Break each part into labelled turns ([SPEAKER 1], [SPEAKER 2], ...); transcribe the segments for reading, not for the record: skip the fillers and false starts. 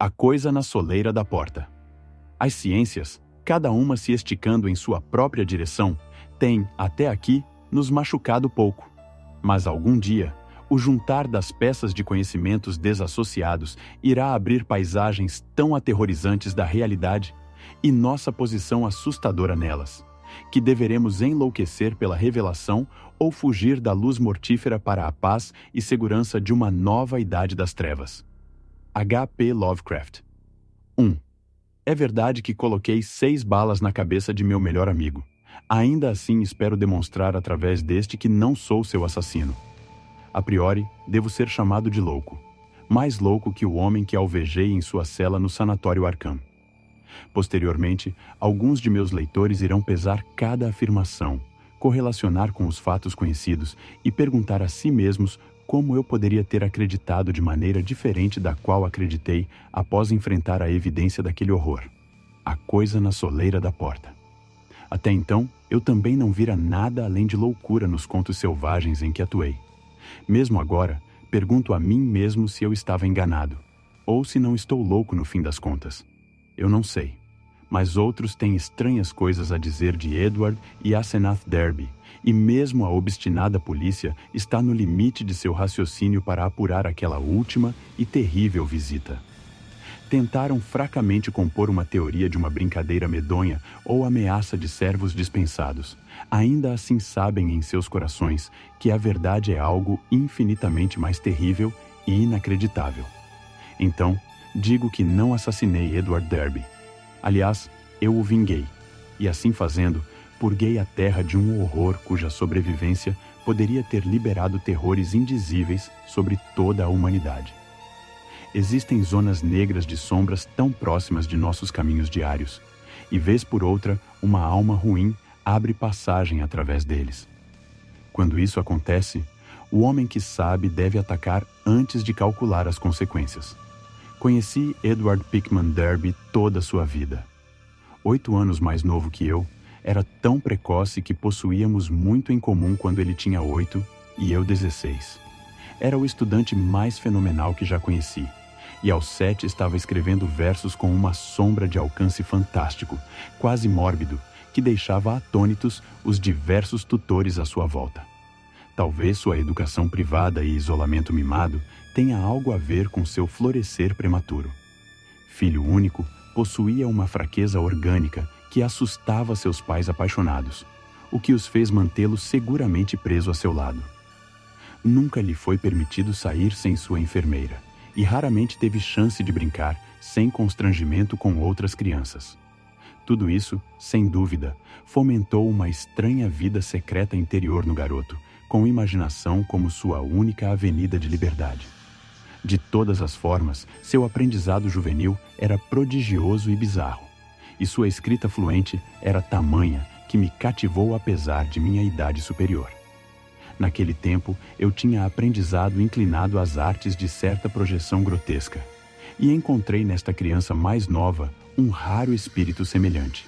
[SPEAKER 1] A coisa na soleira da porta. As ciências, cada uma se esticando em sua própria direção, têm, até aqui, nos machucado pouco. Mas algum dia, o juntar das peças de conhecimentos desassociados irá abrir paisagens tão aterrorizantes da realidade e nossa posição assustadora nelas, que deveremos enlouquecer pela revelação ou fugir da luz mortífera para a paz e segurança de uma nova idade das trevas. H.P. Lovecraft. 1. É verdade que coloquei 6 balas na cabeça de meu melhor amigo. Ainda assim espero demonstrar através deste que não sou seu assassino. A priori, devo ser chamado de louco. Mais louco que o homem que alvejei em sua cela no sanatório Arkham. Posteriormente, alguns de meus leitores irão pesar cada afirmação, correlacionar com os fatos conhecidos e perguntar a si mesmos como eu poderia ter acreditado de maneira diferente da qual acreditei após enfrentar a evidência daquele horror. A coisa na soleira da porta. Até então, eu também não vira nada além de loucura nos contos selvagens em que atuei. Mesmo agora, pergunto a mim mesmo se eu estava enganado, ou se não estou louco no fim das contas. Eu não sei, mas outros têm estranhas coisas a dizer de Edward e Asenath Derby, e mesmo a obstinada polícia está no limite de seu raciocínio para apurar aquela última e terrível visita. Tentaram fracamente compor uma teoria de uma brincadeira medonha ou ameaça de servos dispensados. Ainda assim sabem em seus corações que a verdade é algo infinitamente mais terrível e inacreditável. Então, digo que não assassinei Edward Derby. Aliás, eu o vinguei, e assim fazendo, purguei a terra de um horror cuja sobrevivência poderia ter liberado terrores indizíveis sobre toda a humanidade. Existem zonas negras de sombras tão próximas de nossos caminhos diários, e vez por outra, uma alma ruim abre passagem através deles. Quando isso acontece, o homem que sabe deve atacar antes de calcular as consequências. Conheci Edward Pickman Derby toda a sua vida. 8 anos mais novo que eu, era tão precoce que possuíamos muito em comum quando ele tinha 8 e eu 16. Era o estudante mais fenomenal que já conheci, e aos 7 estava escrevendo versos com uma sombra de alcance fantástico, quase mórbido, que deixava atônitos os diversos tutores à sua volta. Talvez sua educação privada e isolamento mimado tenha algo a ver com seu florescer prematuro. Filho único, possuía uma fraqueza orgânica que assustava seus pais apaixonados, o que os fez mantê-lo seguramente preso a seu lado. Nunca lhe foi permitido sair sem sua enfermeira, e raramente teve chance de brincar sem constrangimento com outras crianças. Tudo isso, sem dúvida, fomentou uma estranha vida secreta interior no garoto, com imaginação como sua única avenida de liberdade. De todas as formas, seu aprendizado juvenil era prodigioso e bizarro, e sua escrita fluente era tamanha que me cativou apesar de minha idade superior. Naquele tempo, eu tinha aprendizado inclinado às artes de certa projeção grotesca, e encontrei nesta criança mais nova um raro espírito semelhante.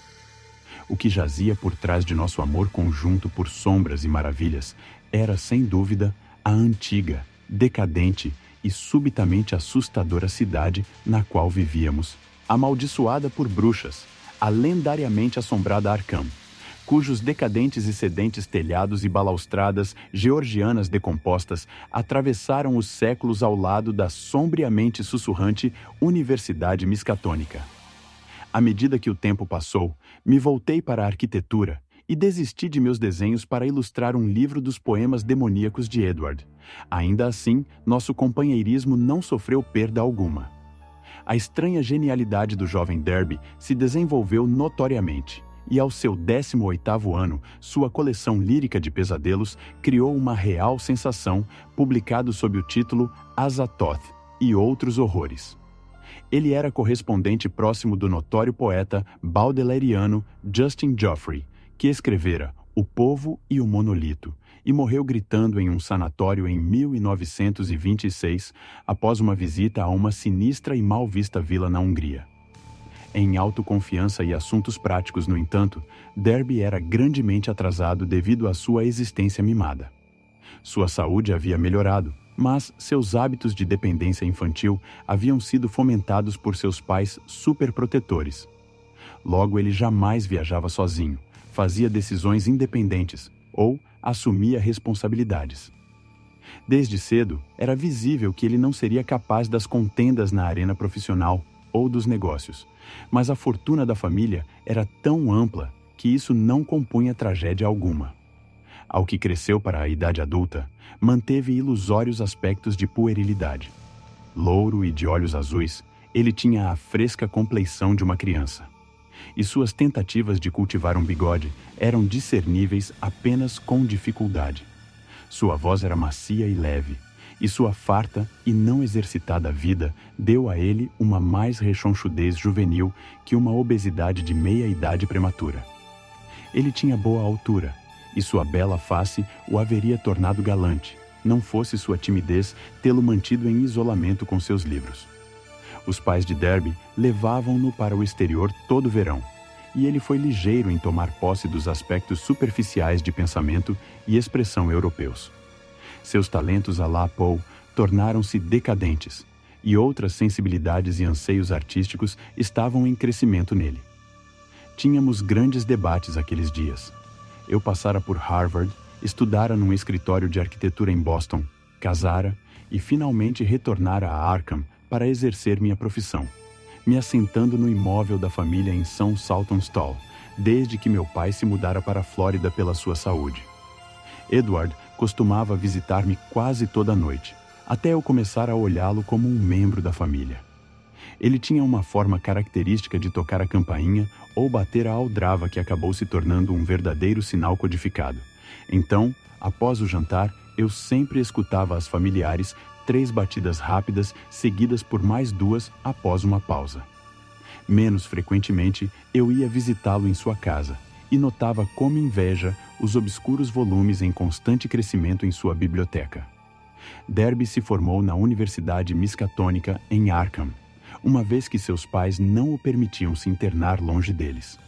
[SPEAKER 1] O que jazia por trás de nosso amor conjunto por sombras e maravilhas era, sem dúvida, a antiga, decadente e subitamente assustadora cidade na qual vivíamos, amaldiçoada por bruxas, a lendariamente assombrada Arkham, cujos decadentes e sedentes telhados e balaustradas georgianas decompostas atravessaram os séculos ao lado da sombriamente sussurrante Universidade Miskatônica. À medida que o tempo passou, me voltei para a arquitetura e desisti de meus desenhos para ilustrar um livro dos poemas demoníacos de Edward. Ainda assim, nosso companheirismo não sofreu perda alguma. A estranha genialidade do jovem Derby se desenvolveu notoriamente, e ao seu 18º ano, sua coleção lírica de pesadelos criou uma real sensação, publicado sob o título Azathoth e Outros Horrores. Ele era correspondente próximo do notório poeta baudelariano Justin Geoffrey, que escrevera O Povo e o Monolito, e morreu gritando em um sanatório em 1926, após uma visita a uma sinistra e mal vista vila na Hungria. Em autoconfiança e assuntos práticos, no entanto, Derby era grandemente atrasado devido à sua existência mimada. Sua saúde havia melhorado, Mas seus hábitos de dependência infantil haviam sido fomentados por seus pais superprotetores. Logo, ele jamais viajava sozinho, fazia decisões independentes ou assumia responsabilidades. Desde cedo, era visível que ele não seria capaz das contendas na arena profissional ou dos negócios, mas a fortuna da família era tão ampla que isso não compunha tragédia alguma. Ao que cresceu para a idade adulta, manteve ilusórios aspectos de puerilidade. Louro e de olhos azuis, ele tinha a fresca compleição de uma criança. E suas tentativas de cultivar um bigode eram discerníveis apenas com dificuldade. Sua voz era macia e leve, e sua farta e não exercitada vida deu a ele uma mais rechonchudez juvenil que uma obesidade de meia-idade prematura. Ele tinha boa altura, e sua bela face o haveria tornado galante, não fosse sua timidez tê-lo mantido em isolamento com seus livros. Os pais de Derby levavam-no para o exterior todo o verão, e ele foi ligeiro em tomar posse dos aspectos superficiais de pensamento e expressão europeus. Seus talentos à la Poe tornaram-se decadentes, e outras sensibilidades e anseios artísticos estavam em crescimento nele. Tínhamos grandes debates aqueles dias. Eu passara por Harvard, estudara num escritório de arquitetura em Boston, casara e finalmente retornara a Arkham para exercer minha profissão, me assentando no imóvel da família em São Saltonstall, desde que meu pai se mudara para a Flórida pela sua saúde. Edward costumava visitar-me quase toda noite, até eu começar a olhá-lo como um membro da família. Ele tinha uma forma característica de tocar a campainha ou bater a aldrava que acabou se tornando um verdadeiro sinal codificado. Então, após o jantar, eu sempre escutava as familiares 3 batidas rápidas seguidas por mais 2 após uma pausa. Menos frequentemente, eu ia visitá-lo em sua casa e notava como inveja os obscuros volumes em constante crescimento em sua biblioteca. Derby se formou na Universidade Miskatonic em Arkham, uma vez que seus pais não o permitiam se internar longe deles.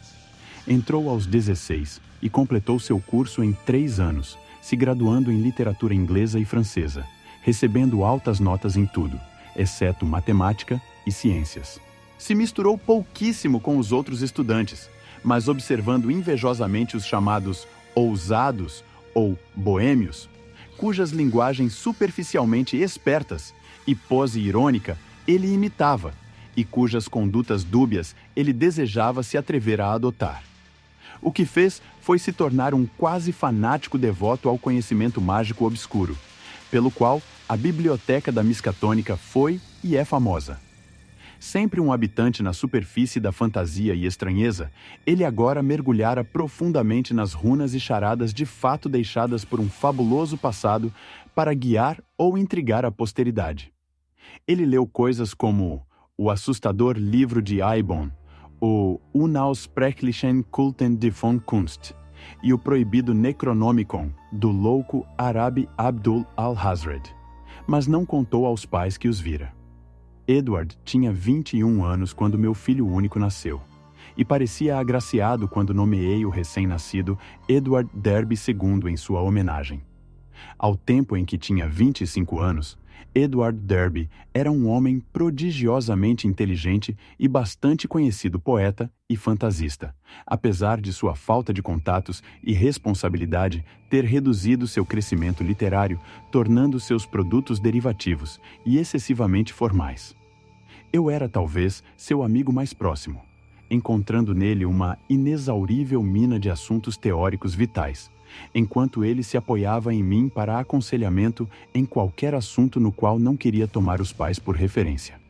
[SPEAKER 1] Entrou aos 16 e completou seu curso em 3 anos, se graduando em literatura inglesa e francesa, recebendo altas notas em tudo, exceto matemática e ciências. Se misturou pouquíssimo com os outros estudantes, mas observando invejosamente os chamados ousados ou boêmios, cujas linguagens superficialmente espertas e pose irônica ele imitava, e cujas condutas dúbias ele desejava se atrever a adotar. O que fez foi se tornar um quase fanático devoto ao conhecimento mágico obscuro, pelo qual a biblioteca da Miskatonic foi e é famosa. Sempre um habitante na superfície da fantasia e estranheza, ele agora mergulhara profundamente nas runas e charadas de fato deixadas por um fabuloso passado para guiar ou intrigar a posteridade. Ele leu coisas como o assustador livro de Eibon, o Unaussprechlichen Kulten von Kunst e o proibido Necronomicon do louco Arabi Abdul al-Hazred, mas não contou aos pais que os vira. Edward tinha 21 anos quando meu filho único nasceu, e parecia agraciado quando nomeei o recém-nascido Edward Derby II em sua homenagem. Ao tempo em que tinha 25 anos, Edward Derby era um homem prodigiosamente inteligente e bastante conhecido poeta e fantasista, apesar de sua falta de contatos e responsabilidade ter reduzido seu crescimento literário, tornando seus produtos derivativos e excessivamente formais. Eu era talvez seu amigo mais próximo, encontrando nele uma inexaurível mina de assuntos teóricos vitais, enquanto ele se apoiava em mim para aconselhamento em qualquer assunto no qual não queria tomar os pais por referência.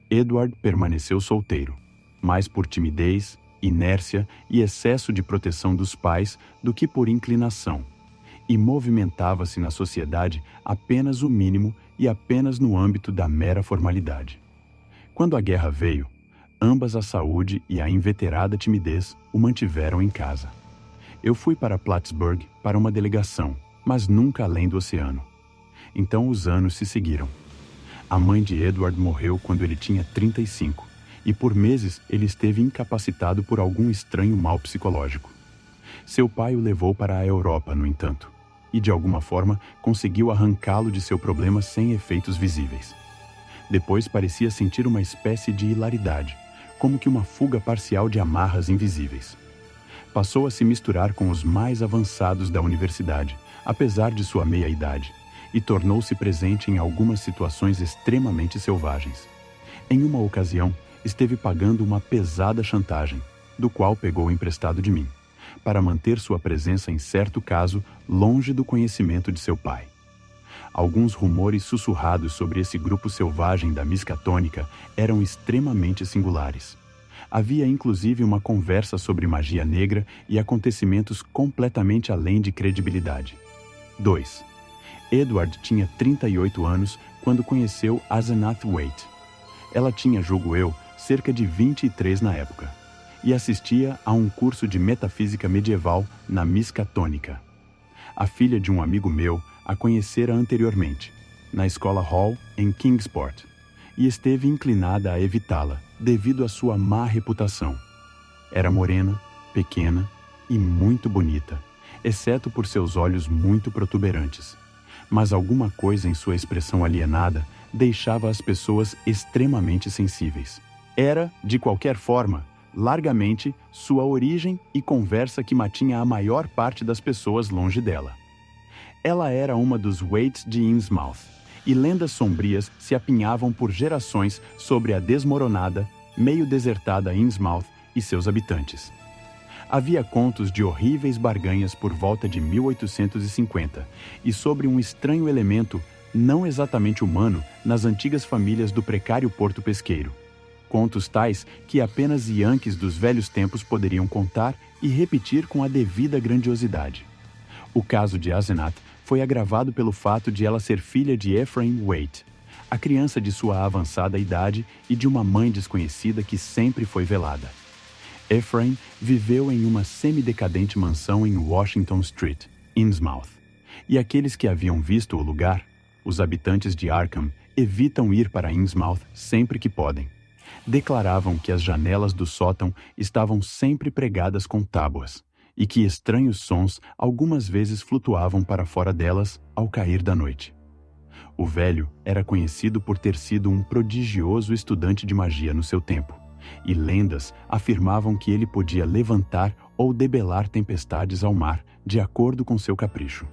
[SPEAKER 1] Edward permaneceu solteiro, mais por timidez, inércia e excesso de proteção dos pais do que por inclinação, e movimentava-se na sociedade apenas o mínimo e apenas no âmbito da mera formalidade. Quando a guerra veio, ambas a saúde e a inveterada timidez o mantiveram em casa. Eu fui para Plattsburgh para uma delegação, mas nunca além do oceano. Então os anos se seguiram. A mãe de Edward morreu quando ele tinha 35, e por meses ele esteve incapacitado por algum estranho mal psicológico. Seu pai o levou para a Europa, no entanto, e, de alguma forma, conseguiu arrancá-lo de seu problema sem efeitos visíveis. Depois parecia sentir uma espécie de hilaridade, como que uma fuga parcial de amarras invisíveis. Passou a se misturar com os mais avançados da universidade, apesar de sua meia-idade, e tornou-se presente em algumas situações extremamente selvagens. Em uma ocasião, esteve pagando uma pesada chantagem, do qual pegou emprestado de mim, para manter sua presença em certo caso longe do conhecimento de seu pai. Alguns rumores sussurrados sobre esse grupo selvagem da Miskatônica eram extremamente singulares. Havia inclusive uma conversa sobre magia negra e acontecimentos completamente além de credibilidade. 2. Edward tinha 38 anos quando conheceu Asenath Waite. Ela tinha, julgo eu, cerca de 23 na época, e assistia a um curso de metafísica medieval na Miskatônica. A filha de um amigo meu a conhecera anteriormente, na escola Hall, em Kingsport, e esteve inclinada a evitá-la, devido à sua má reputação. Era morena, pequena e muito bonita, exceto por seus olhos muito protuberantes. Mas alguma coisa em sua expressão alienada deixava as pessoas extremamente sensíveis. Era, de qualquer forma, largamente sua origem e conversa que mantinha a maior parte das pessoas longe dela. Ela era uma dos Waits de Innsmouth, e lendas sombrias se apinhavam por gerações sobre a desmoronada, meio desertada Innsmouth e seus habitantes. Havia contos de horríveis barganhas por volta de 1850 e sobre um estranho elemento, não exatamente humano, nas antigas famílias do precário porto pesqueiro. Contos tais que apenas Yankees dos velhos tempos poderiam contar e repetir com a devida grandiosidade. O caso de Asenath foi agravado pelo fato de ela ser filha de Ephraim Waite, a criança de sua avançada idade e de uma mãe desconhecida que sempre foi velada. Ephraim viveu em uma semidecadente mansão em Washington Street, Innsmouth, e aqueles que haviam visto o lugar, os habitantes de Arkham, evitam ir para Innsmouth sempre que podem. Declaravam que as janelas do sótão estavam sempre pregadas com tábuas e que estranhos sons algumas vezes flutuavam para fora delas ao cair da noite. O velho era conhecido por ter sido um prodigioso estudante de magia no seu tempo, e lendas afirmavam que ele podia levantar ou debelar tempestades ao mar de acordo com seu capricho.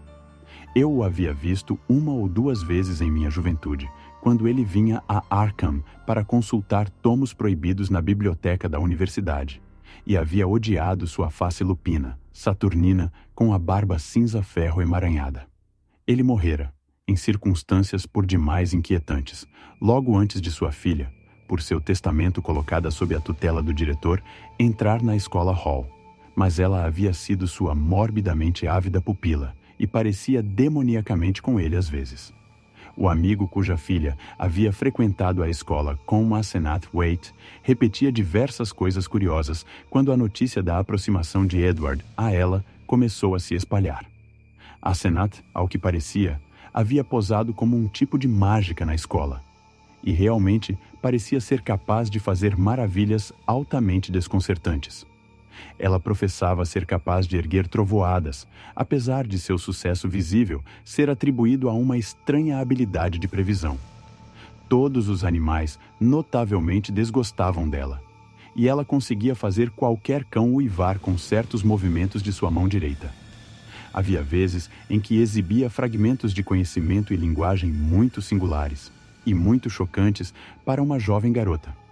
[SPEAKER 1] Eu o havia visto uma ou duas vezes em minha juventude, quando ele vinha a Arkham para consultar tomos proibidos na biblioteca da universidade, e havia odiado sua face lupina, saturnina, com a barba cinza-ferro emaranhada. Ele morrera, em circunstâncias por demais inquietantes, logo antes de sua filha, por seu testamento colocada sob a tutela do diretor, entrar na escola Hall, mas ela havia sido sua morbidamente ávida pupila e parecia demoniacamente com ele às vezes. O amigo cuja filha havia frequentado a escola com Asenath Waite repetia diversas coisas curiosas quando a notícia da aproximação de Edward a ela começou a se espalhar. Asenath, ao que parecia, havia posado como um tipo de mágica na escola, e realmente parecia ser capaz de fazer maravilhas altamente desconcertantes. Ela professava ser capaz de erguer trovoadas, apesar de seu sucesso visível ser atribuído a uma estranha habilidade de previsão. Todos os animais notavelmente desgostavam dela, e ela conseguia fazer qualquer cão uivar com certos movimentos de sua mão direita. Havia vezes em que exibia fragmentos de conhecimento e linguagem muito singulares e muito chocantes para uma jovem garota.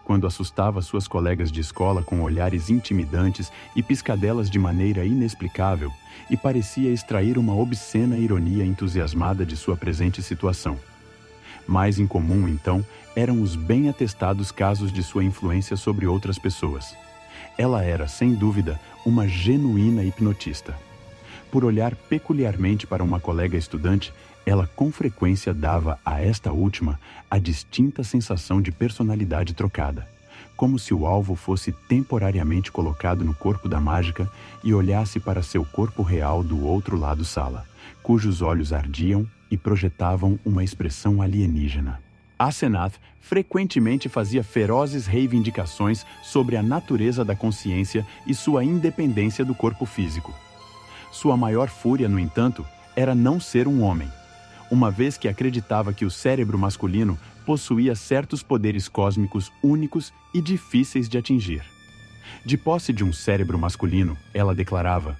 [SPEAKER 1] Quando assustava suas colegas de escola com olhares intimidantes e piscadelas de maneira inexplicável, e parecia extrair uma obscena ironia entusiasmada de sua presente situação. Mais incomum, então, eram os bem atestados casos de sua influência sobre outras pessoas. Ela era, sem dúvida, uma genuína hipnotista. Por olhar peculiarmente para uma colega estudante, ela com frequência dava a esta última a distinta sensação de personalidade trocada, como se o alvo fosse temporariamente colocado no corpo da mágica e olhasse para seu corpo real do outro lado sala, cujos olhos ardiam e projetavam uma expressão alienígena. Asenath frequentemente fazia ferozes reivindicações sobre a natureza da consciência e sua independência do corpo físico. Sua maior fúria, no entanto, era não ser um homem, uma vez que acreditava que o cérebro masculino possuía certos poderes cósmicos únicos e difíceis de atingir. De posse de um cérebro masculino, ela declarava,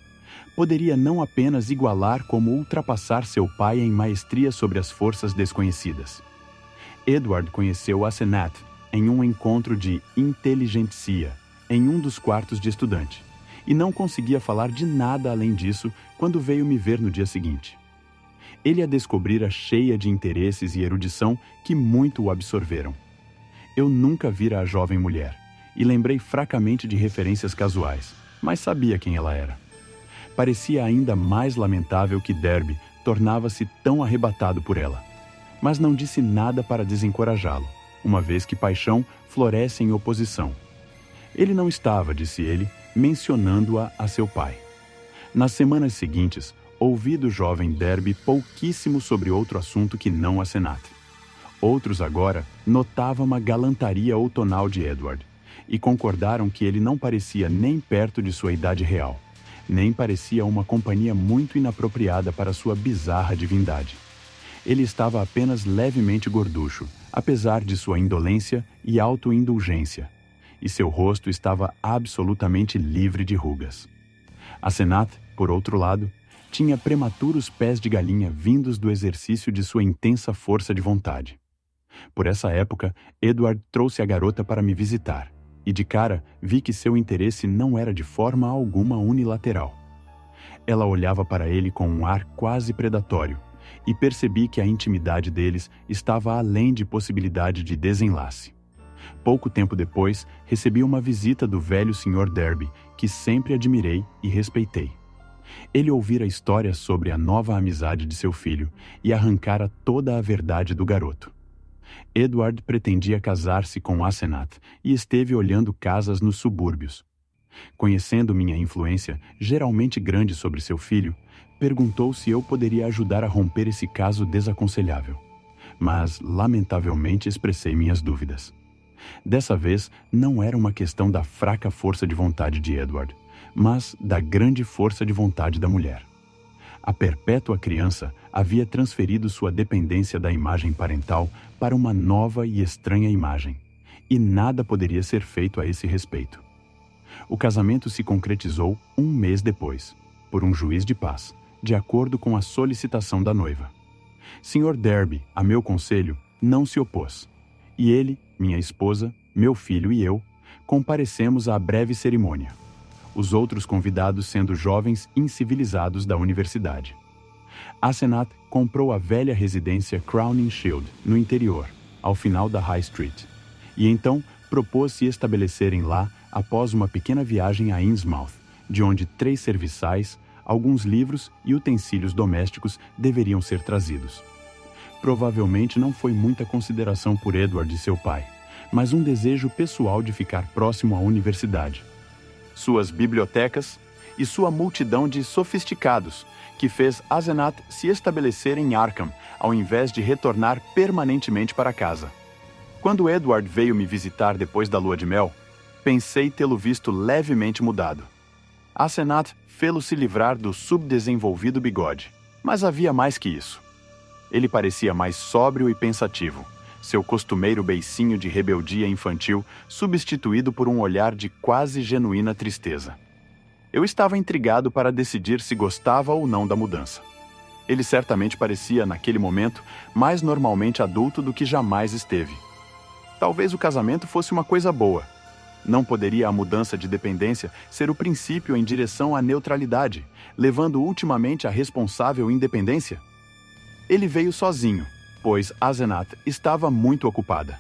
[SPEAKER 1] poderia não apenas igualar como ultrapassar seu pai em maestria sobre as forças desconhecidas. Edward conheceu Asenath em um encontro de inteligentsia, em um dos quartos de estudante, e não conseguia falar de nada além disso quando veio me ver no dia seguinte. Ele a descobrira cheia de interesses e erudição que muito o absorveram. Eu nunca vira a jovem mulher, e lembrei fracamente de referências casuais, mas sabia quem ela era. Parecia ainda mais lamentável que Derby tornava-se tão arrebatado por ela, mas não disse nada para desencorajá-lo, uma vez que paixão floresce em oposição. Ele não estava, disse ele, mencionando-a a seu pai. Nas semanas seguintes, ouvi do jovem Derby pouquíssimo sobre outro assunto que não Asenath. Outros agora notavam a galantaria outonal de Edward e concordaram que ele não parecia nem perto de sua idade real, nem parecia uma companhia muito inapropriada para sua bizarra divindade. Ele estava apenas levemente gorducho, apesar de sua indolência e autoindulgência, e seu rosto estava absolutamente livre de rugas. Asenath, por outro lado, tinha prematuros pés de galinha vindos do exercício de sua intensa força de vontade. Por essa época, Edward trouxe a garota para me visitar, e de cara vi que seu interesse não era de forma alguma unilateral. Ela olhava para ele com um ar quase predatório, e percebi que a intimidade deles estava além de possibilidade de desenlace. Pouco tempo depois, recebi uma visita do velho Sr. Derby, que sempre admirei e respeitei. Ele ouvira histórias sobre a nova amizade de seu filho e arrancara toda a verdade do garoto. Edward pretendia casar-se com Asenath e esteve olhando casas nos subúrbios. Conhecendo minha influência, geralmente grande sobre seu filho, perguntou se eu poderia ajudar a romper esse caso desaconselhável. Mas, lamentavelmente, expressei minhas dúvidas. Dessa vez, não era uma questão da fraca força de vontade de Edward, mas da grande força de vontade da mulher. A perpétua criança havia transferido sua dependência da imagem parental para uma nova e estranha imagem, e nada poderia ser feito a esse respeito. O casamento se concretizou um mês depois, por um juiz de paz, de acordo com a solicitação da noiva. Sr. Derby, a meu conselho, não se opôs, e ele, minha esposa, meu filho e eu comparecemos à breve cerimônia, os outros convidados sendo jovens incivilizados da universidade. Asenath comprou a velha residência Crowning Shield, no interior, ao final da High Street, e então propôs-se estabelecerem lá após uma pequena viagem a Innsmouth, de onde 3 serviçais, alguns livros e utensílios domésticos deveriam ser trazidos. Provavelmente não foi muita consideração por Edward e seu pai, mas um desejo pessoal de ficar próximo à universidade, suas bibliotecas e sua multidão de sofisticados, que fez Asenath se estabelecer em Arkham, ao invés de retornar permanentemente para casa. Quando Edward veio me visitar depois da lua de mel, pensei tê-lo visto levemente mudado. Asenath fê-lo se livrar do subdesenvolvido bigode, mas havia mais que isso. Ele parecia mais sóbrio e pensativo, seu costumeiro beicinho de rebeldia infantil substituído por um olhar de quase genuína tristeza. Eu estava intrigado para decidir se gostava ou não da mudança. Ele certamente parecia, naquele momento, mais normalmente adulto do que jamais esteve. Talvez o casamento fosse uma coisa boa. Não poderia a mudança de dependência ser o princípio em direção à neutralidade, levando ultimamente à responsável independência? Ele veio sozinho, pois Asenath estava muito ocupada.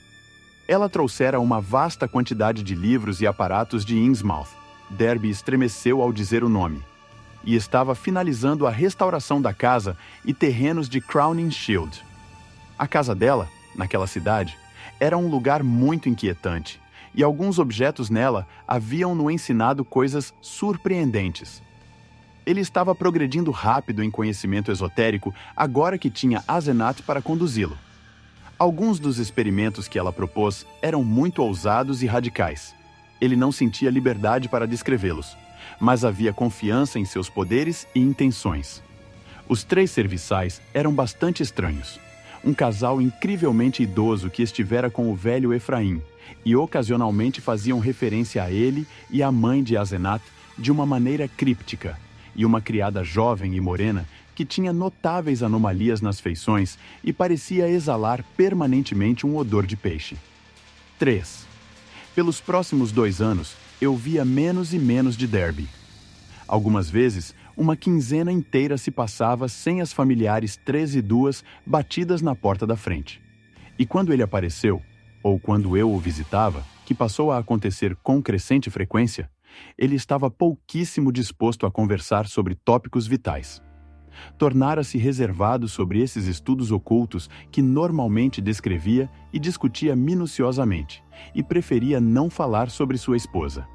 [SPEAKER 1] Ela trouxera uma vasta quantidade de livros e aparatos de Innsmouth. Derby estremeceu ao dizer o nome. E estava finalizando a restauração da casa e terrenos de Crowning Shield. A casa dela, naquela cidade, era um lugar muito inquietante, e alguns objetos nela haviam-no ensinado coisas surpreendentes. Ele estava progredindo rápido em conhecimento esotérico agora que tinha Asenath para conduzi-lo. Alguns dos experimentos que ela propôs eram muito ousados e radicais. Ele não sentia liberdade para descrevê-los, mas havia confiança em seus poderes e intenções. Os 3 serviçais eram bastante estranhos. Um casal incrivelmente idoso que estivera com o velho Efraim, e ocasionalmente faziam referência a ele e à mãe de Asenath de uma maneira críptica, e uma criada jovem e morena que tinha notáveis anomalias nas feições e parecia exalar permanentemente um odor de peixe. 3. Pelos próximos 2 anos, eu via menos e menos de Derby. Algumas vezes, uma quinzena inteira se passava sem as familiares 3 e 2 batidas na porta da frente. E quando ele apareceu, ou quando eu o visitava, que passou a acontecer com crescente frequência, ele estava pouquíssimo disposto a conversar sobre tópicos vitais. Tornara-se reservado sobre esses estudos ocultos que normalmente descrevia e discutia minuciosamente, e preferia não falar sobre sua esposa.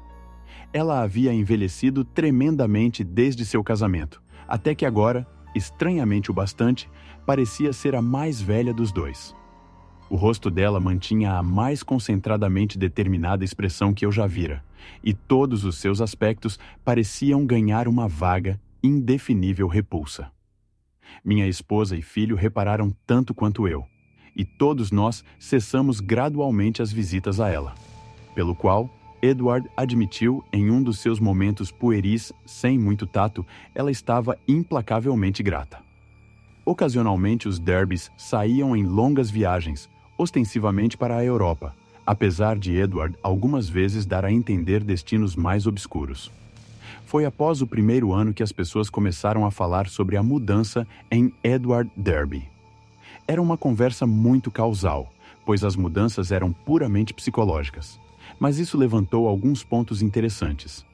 [SPEAKER 1] Ela havia envelhecido tremendamente desde seu casamento, até que agora, estranhamente o bastante, parecia ser a mais velha dos 2. O rosto dela mantinha a mais concentradamente determinada expressão que eu já vira, e todos os seus aspectos pareciam ganhar uma vaga, indefinível repulsa. Minha esposa e filho repararam tanto quanto eu, e todos nós cessamos gradualmente as visitas a ela, pelo qual Edward admitiu em um dos seus momentos pueris, sem muito tato, ela estava implacavelmente grata. Ocasionalmente os Derbys saíam em longas viagens, ostensivamente para a Europa, apesar de Edward algumas vezes dar a entender destinos mais obscuros. Foi após o primeiro ano que as pessoas começaram a falar sobre a mudança em Edward Derby. Era uma conversa muito causal, pois as mudanças eram puramente psicológicas. Mas isso levantou alguns pontos interessantes.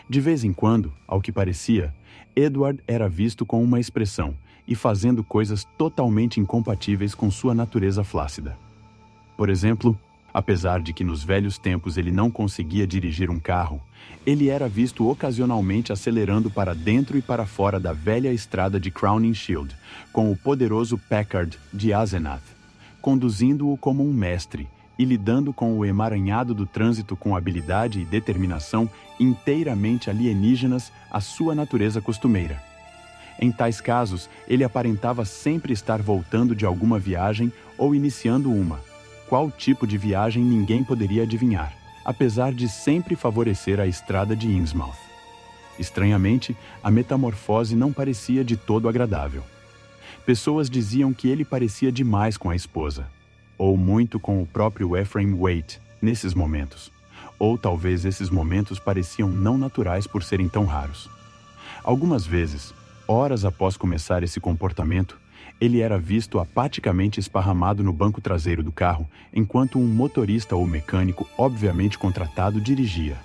[SPEAKER 1] De vez em quando, ao que parecia, Edward era visto com uma expressão e fazendo coisas totalmente incompatíveis com sua natureza flácida. Por exemplo, apesar de que nos velhos tempos ele não conseguia dirigir um carro, ele era visto ocasionalmente acelerando para dentro e para fora da velha estrada de Crowninshield, com o poderoso Packard de Asenath, conduzindo-o como um mestre e lidando com o emaranhado do trânsito com habilidade e determinação inteiramente alienígenas à sua natureza costumeira. Em tais casos, ele aparentava sempre estar voltando de alguma viagem ou iniciando uma. Qual tipo de viagem ninguém poderia adivinhar, apesar de sempre favorecer a estrada de Innsmouth. Estranhamente, a metamorfose não parecia de todo agradável. Pessoas diziam que ele parecia demais com a esposa, ou muito com o próprio Ephraim Waite, nesses momentos. Ou talvez esses momentos pareciam não naturais por serem tão raros. Algumas vezes, horas após começar esse comportamento, ele era visto apaticamente esparramado no banco traseiro do carro, enquanto um motorista ou mecânico, obviamente contratado, dirigia.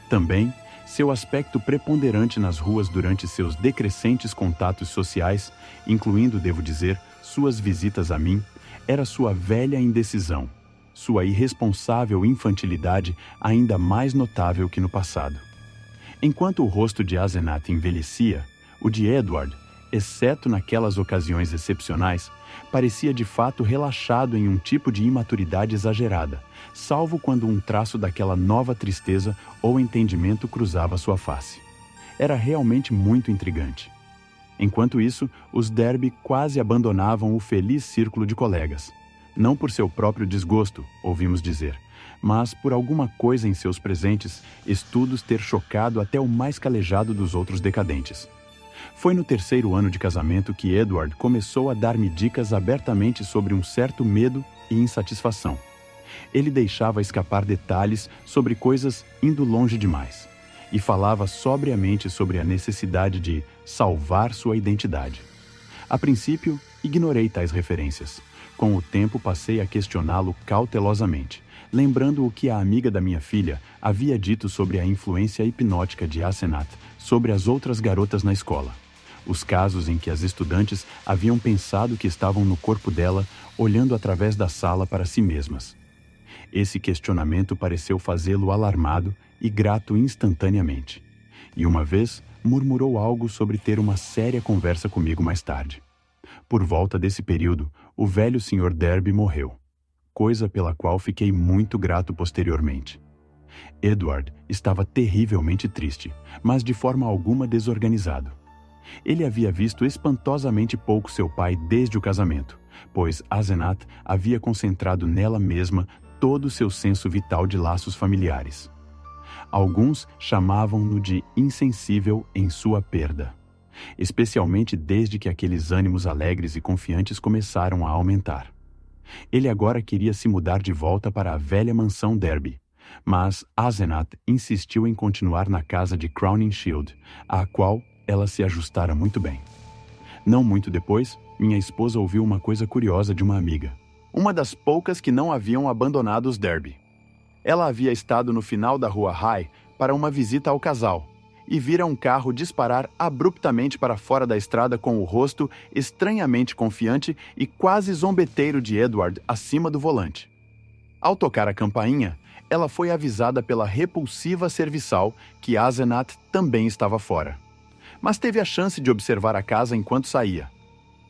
[SPEAKER 1] Também, seu aspecto preponderante nas ruas durante seus decrescentes contatos sociais, incluindo, devo dizer, suas visitas a mim, era sua velha indecisão, sua irresponsável infantilidade ainda mais notável que no passado. Enquanto o rosto de Asenath envelhecia, o de Edward, exceto naquelas ocasiões excepcionais, parecia de fato relaxado em um tipo de imaturidade exagerada, salvo quando um traço daquela nova tristeza ou entendimento cruzava sua face. Era realmente muito intrigante. Enquanto isso, os Derby quase abandonavam o feliz círculo de colegas. Não por seu próprio desgosto, ouvimos dizer, mas por alguma coisa em seus presentes estudos ter chocado até o mais calejado dos outros decadentes. Foi no 3º ano de casamento que Edward começou a dar-me dicas abertamente sobre um certo medo e insatisfação. Ele deixava escapar detalhes sobre coisas indo longe demais, e falava sobriamente sobre a necessidade de salvar sua identidade. A princípio, ignorei tais referências. Com o tempo, passei a questioná-lo cautelosamente, lembrando o que a amiga da minha filha havia dito sobre a influência hipnótica de Asenath sobre as outras garotas na escola. Os casos em que as estudantes haviam pensado que estavam no corpo dela, olhando através da sala para si mesmas. Esse questionamento pareceu fazê-lo alarmado e grato instantaneamente. E uma vez murmurou algo sobre ter uma séria conversa comigo mais tarde. Por volta desse período, o velho Sr. Derby morreu, coisa pela qual fiquei muito grato posteriormente. Edward estava terrivelmente triste, mas de forma alguma desorganizado. Ele havia visto espantosamente pouco seu pai desde o casamento, pois Asenath havia concentrado nela mesma todo o seu senso vital de laços familiares. Alguns chamavam-no de insensível em sua perda, especialmente desde que aqueles ânimos alegres e confiantes começaram a aumentar. Ele agora queria se mudar de volta para a velha mansão Derby, mas Asenath insistiu em continuar na casa de Crowninshield, à qual ela se ajustara muito bem. Não muito depois, minha esposa ouviu uma coisa curiosa de uma amiga, uma das poucas que não haviam abandonado os Derby. Ela havia estado no final da rua High para uma visita ao casal e vira um carro disparar abruptamente para fora da estrada com o rosto estranhamente confiante e quase zombeteiro de Edward acima do volante. Ao tocar a campainha, ela foi avisada pela repulsiva serviçal que Asenath também estava fora. Mas teve a chance de observar a casa enquanto saía.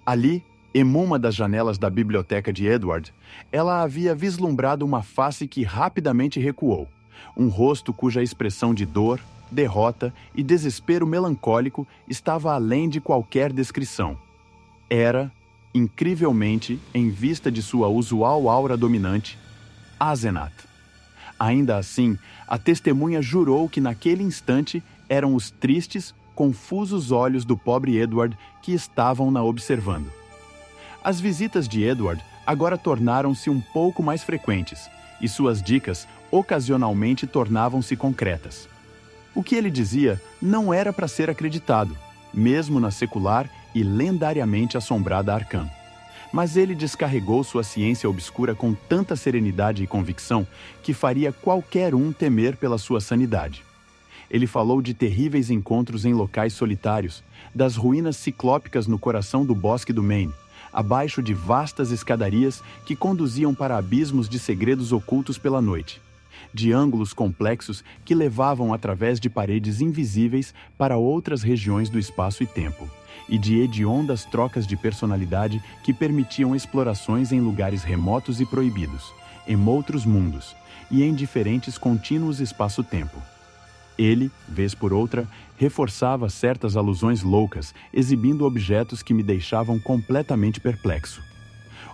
[SPEAKER 1] Ali, em uma das janelas da biblioteca de Edward, ela havia vislumbrado uma face que rapidamente recuou, um rosto cuja expressão de dor, derrota e desespero melancólico estava além de qualquer descrição. Era, incrivelmente, em vista de sua usual aura dominante, Asenath. Ainda assim, a testemunha jurou que naquele instante eram os tristes, confusos olhos do pobre Edward que estavam na observando. As visitas de Edward agora tornaram-se um pouco mais frequentes, e suas dicas ocasionalmente tornavam-se concretas. O que ele dizia não era para ser acreditado, mesmo na secular e lendariamente assombrada Arkham. Mas ele descarregou sua ciência obscura com tanta serenidade e convicção que faria qualquer um temer pela sua sanidade. Ele falou de terríveis encontros em locais solitários, das ruínas ciclópicas no coração do bosque do Maine, abaixo de vastas escadarias que conduziam para abismos de segredos ocultos pela noite, de ângulos complexos que levavam através de paredes invisíveis para outras regiões do espaço e tempo, e de hediondas trocas de personalidade que permitiam explorações em lugares remotos e proibidos, em outros mundos e em diferentes contínuos espaço-tempo. Ele, vez por outra, reforçava certas alusões loucas, exibindo objetos que me deixavam completamente perplexo.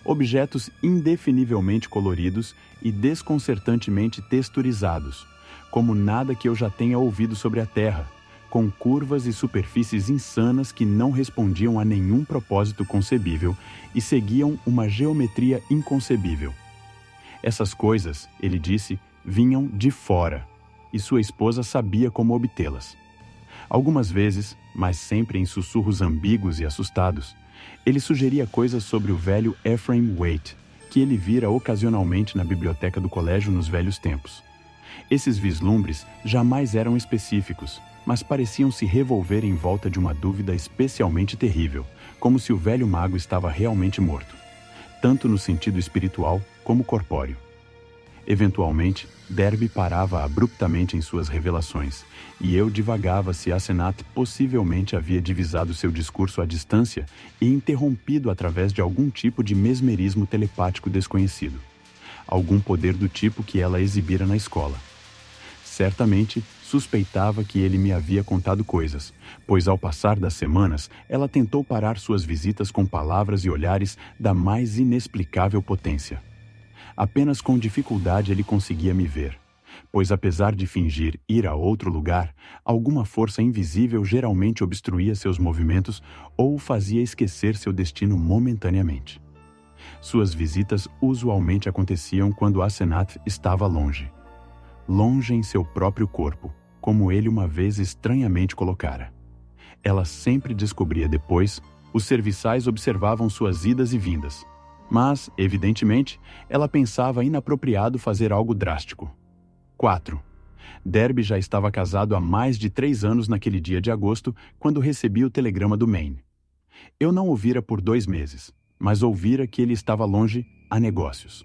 [SPEAKER 1] Objetos indefinivelmente coloridos e desconcertantemente texturizados, como nada que eu já tenha ouvido sobre a Terra, com curvas e superfícies insanas que não respondiam a nenhum propósito concebível e seguiam uma geometria inconcebível. Essas coisas, ele disse, vinham de fora, e sua esposa sabia como obtê-las. Algumas vezes, mas sempre em sussurros ambíguos e assustados, ele sugeria coisas sobre o velho Ephraim Waite, que ele vira ocasionalmente na biblioteca do colégio nos velhos tempos. Esses vislumbres jamais eram específicos, mas pareciam se revolver em volta de uma dúvida especialmente terrível, como se o velho mago estava realmente morto, tanto no sentido espiritual como corpóreo. Eventualmente, Derby parava abruptamente em suas revelações, e eu divagava se Asenath possivelmente havia divisado seu discurso à distância e interrompido através de algum tipo de mesmerismo telepático desconhecido, algum poder do tipo que ela exibira na escola. Certamente, suspeitava que ele me havia contado coisas, pois ao passar das semanas, ela tentou parar suas visitas com palavras e olhares da mais inexplicável potência. Apenas com dificuldade ele conseguia me ver, pois apesar de fingir ir a outro lugar, alguma força invisível geralmente obstruía seus movimentos ou o fazia esquecer seu destino momentaneamente. Suas visitas usualmente aconteciam quando Asenath estava longe. Longe em seu próprio corpo, como ele uma vez estranhamente colocara. Ela sempre descobria depois, os serviçais observavam suas idas e vindas. Mas, evidentemente, ela pensava inapropriado fazer algo drástico. 4. Derby já estava casado há mais de 3 anos naquele dia de agosto, quando recebi o telegrama do Maine. Eu não o vira por 2 meses, mas ouvira que ele estava longe a negócios.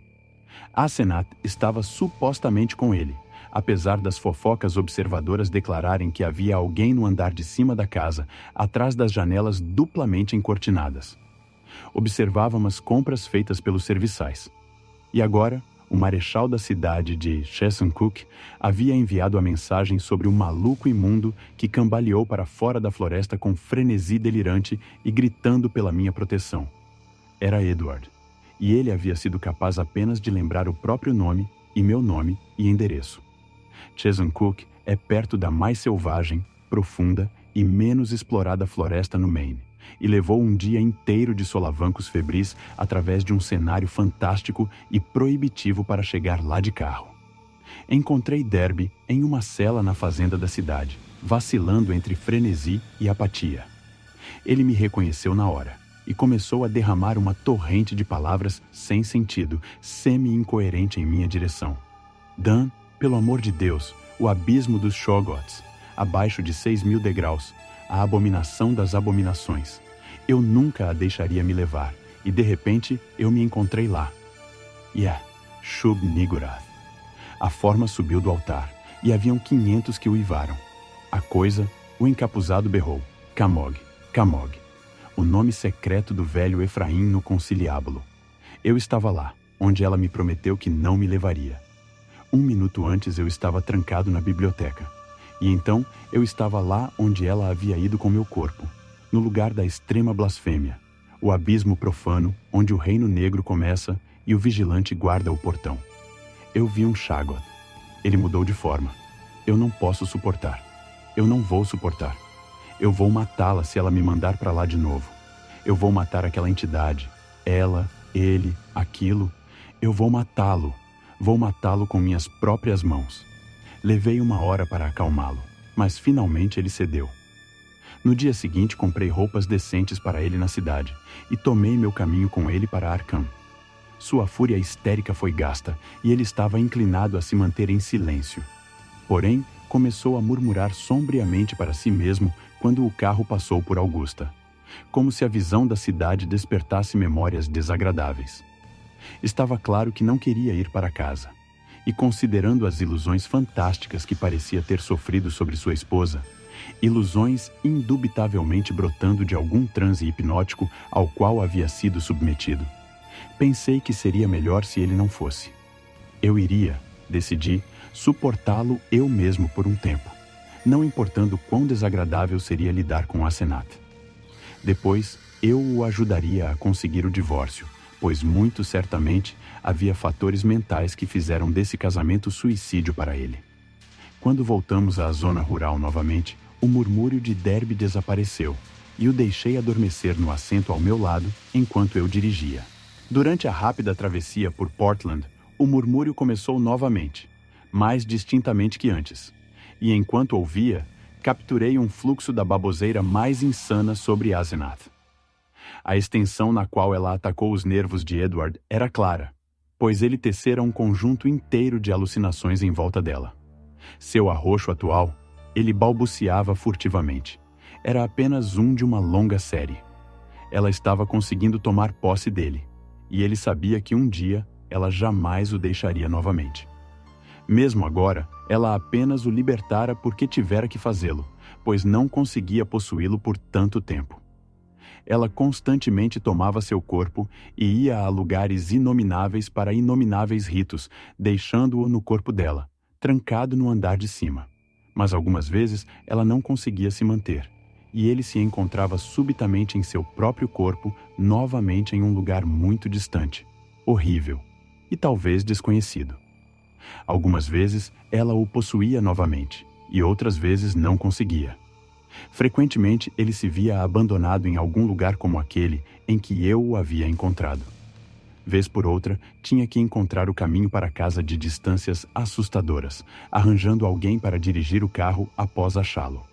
[SPEAKER 1] Asenath estava supostamente com ele, apesar das fofocas observadoras declararem que havia alguém no andar de cima da casa, atrás das janelas duplamente encortinadas. Observava as compras feitas pelos serviçais. E agora, o marechal da cidade de Cheshunkuk havia enviado a mensagem sobre um maluco imundo que cambaleou para fora da floresta com frenesi delirante e gritando pela minha proteção. Era Edward, e ele havia sido capaz apenas de lembrar o próprio nome e meu nome e endereço. Cheshunkuk é perto da mais selvagem, profunda e menos explorada floresta no Maine, e levou um dia inteiro de solavancos febris através de um cenário fantástico e proibitivo para chegar lá de carro. Encontrei Derby em uma cela na fazenda da cidade, vacilando entre frenesi e apatia. Ele me reconheceu na hora e começou a derramar uma torrente de palavras sem sentido, semi-incoerente em minha direção. Dan, pelo amor de Deus, o abismo dos Shoggoths, abaixo de 6.000 degraus, a abominação das abominações. Eu nunca a deixaria me levar, e de repente eu me encontrei lá. Shub-Niggurath. A forma subiu do altar, e haviam 500 que uivaram. A coisa, o encapuzado berrou: Camog, Camog. O nome secreto do velho Efraim no conciliábulo. Eu estava lá, onde ela me prometeu que não me levaria. 1 minuto antes eu estava trancado na biblioteca. E então eu estava lá onde ela havia ido com meu corpo, no lugar da extrema blasfêmia, o abismo profano onde o reino negro começa e o vigilante guarda o portão. Eu vi um Shoggoth. Ele mudou de forma. Eu não posso suportar. Eu não vou suportar. Eu vou matá-la se ela me mandar para lá de novo. Eu vou matar aquela entidade. Ela, ele, aquilo. Eu vou matá-lo. Vou matá-lo com minhas próprias mãos. Levei 1 hora para acalmá-lo, mas finalmente ele cedeu. No dia seguinte comprei roupas decentes para ele na cidade e tomei meu caminho com ele para Arkham. Sua fúria histérica foi gasta e ele estava inclinado a se manter em silêncio. Porém, começou a murmurar sombriamente para si mesmo quando o carro passou por Augusta, como se a visão da cidade despertasse memórias desagradáveis. Estava claro que não queria ir para casa, e considerando as ilusões fantásticas que parecia ter sofrido sobre sua esposa, ilusões indubitavelmente brotando de algum transe hipnótico ao qual havia sido submetido, pensei que seria melhor se ele não fosse. Eu iria, decidi, suportá-lo eu mesmo por um tempo, não importando quão desagradável seria lidar com Asenath. Depois, eu o ajudaria a conseguir o divórcio, pois muito certamente havia fatores mentais que fizeram desse casamento suicídio para ele. Quando voltamos à zona rural novamente, o murmúrio de Derby desapareceu e o deixei adormecer no assento ao meu lado enquanto eu dirigia. Durante a rápida travessia por Portland, o murmúrio começou novamente, mais distintamente que antes, e enquanto ouvia, capturei um fluxo da baboseira mais insana sobre Asenath. A extensão na qual ela atacou os nervos de Edward era clara, pois ele tecera um conjunto inteiro de alucinações em volta dela. Seu arroxo atual, ele balbuciava furtivamente. Era apenas um de uma longa série. Ela estava conseguindo tomar posse dele, e ele sabia que um dia ela jamais o deixaria novamente. Mesmo agora, ela apenas o libertara porque tivera que fazê-lo, pois não conseguia possuí-lo por tanto tempo. Ela constantemente tomava seu corpo e ia a lugares inomináveis para inomináveis ritos, deixando-o no corpo dela, trancado no andar de cima. Mas algumas vezes ela não conseguia se manter, e ele se encontrava subitamente em seu próprio corpo, novamente em um lugar muito distante, horrível e talvez desconhecido. Algumas vezes ela o possuía novamente, e outras vezes não conseguia. Frequentemente ele se via abandonado em algum lugar como aquele em que eu o havia encontrado. Vez por outra, tinha que encontrar o caminho para casa de distâncias assustadoras, arranjando alguém para dirigir o carro após achá-lo.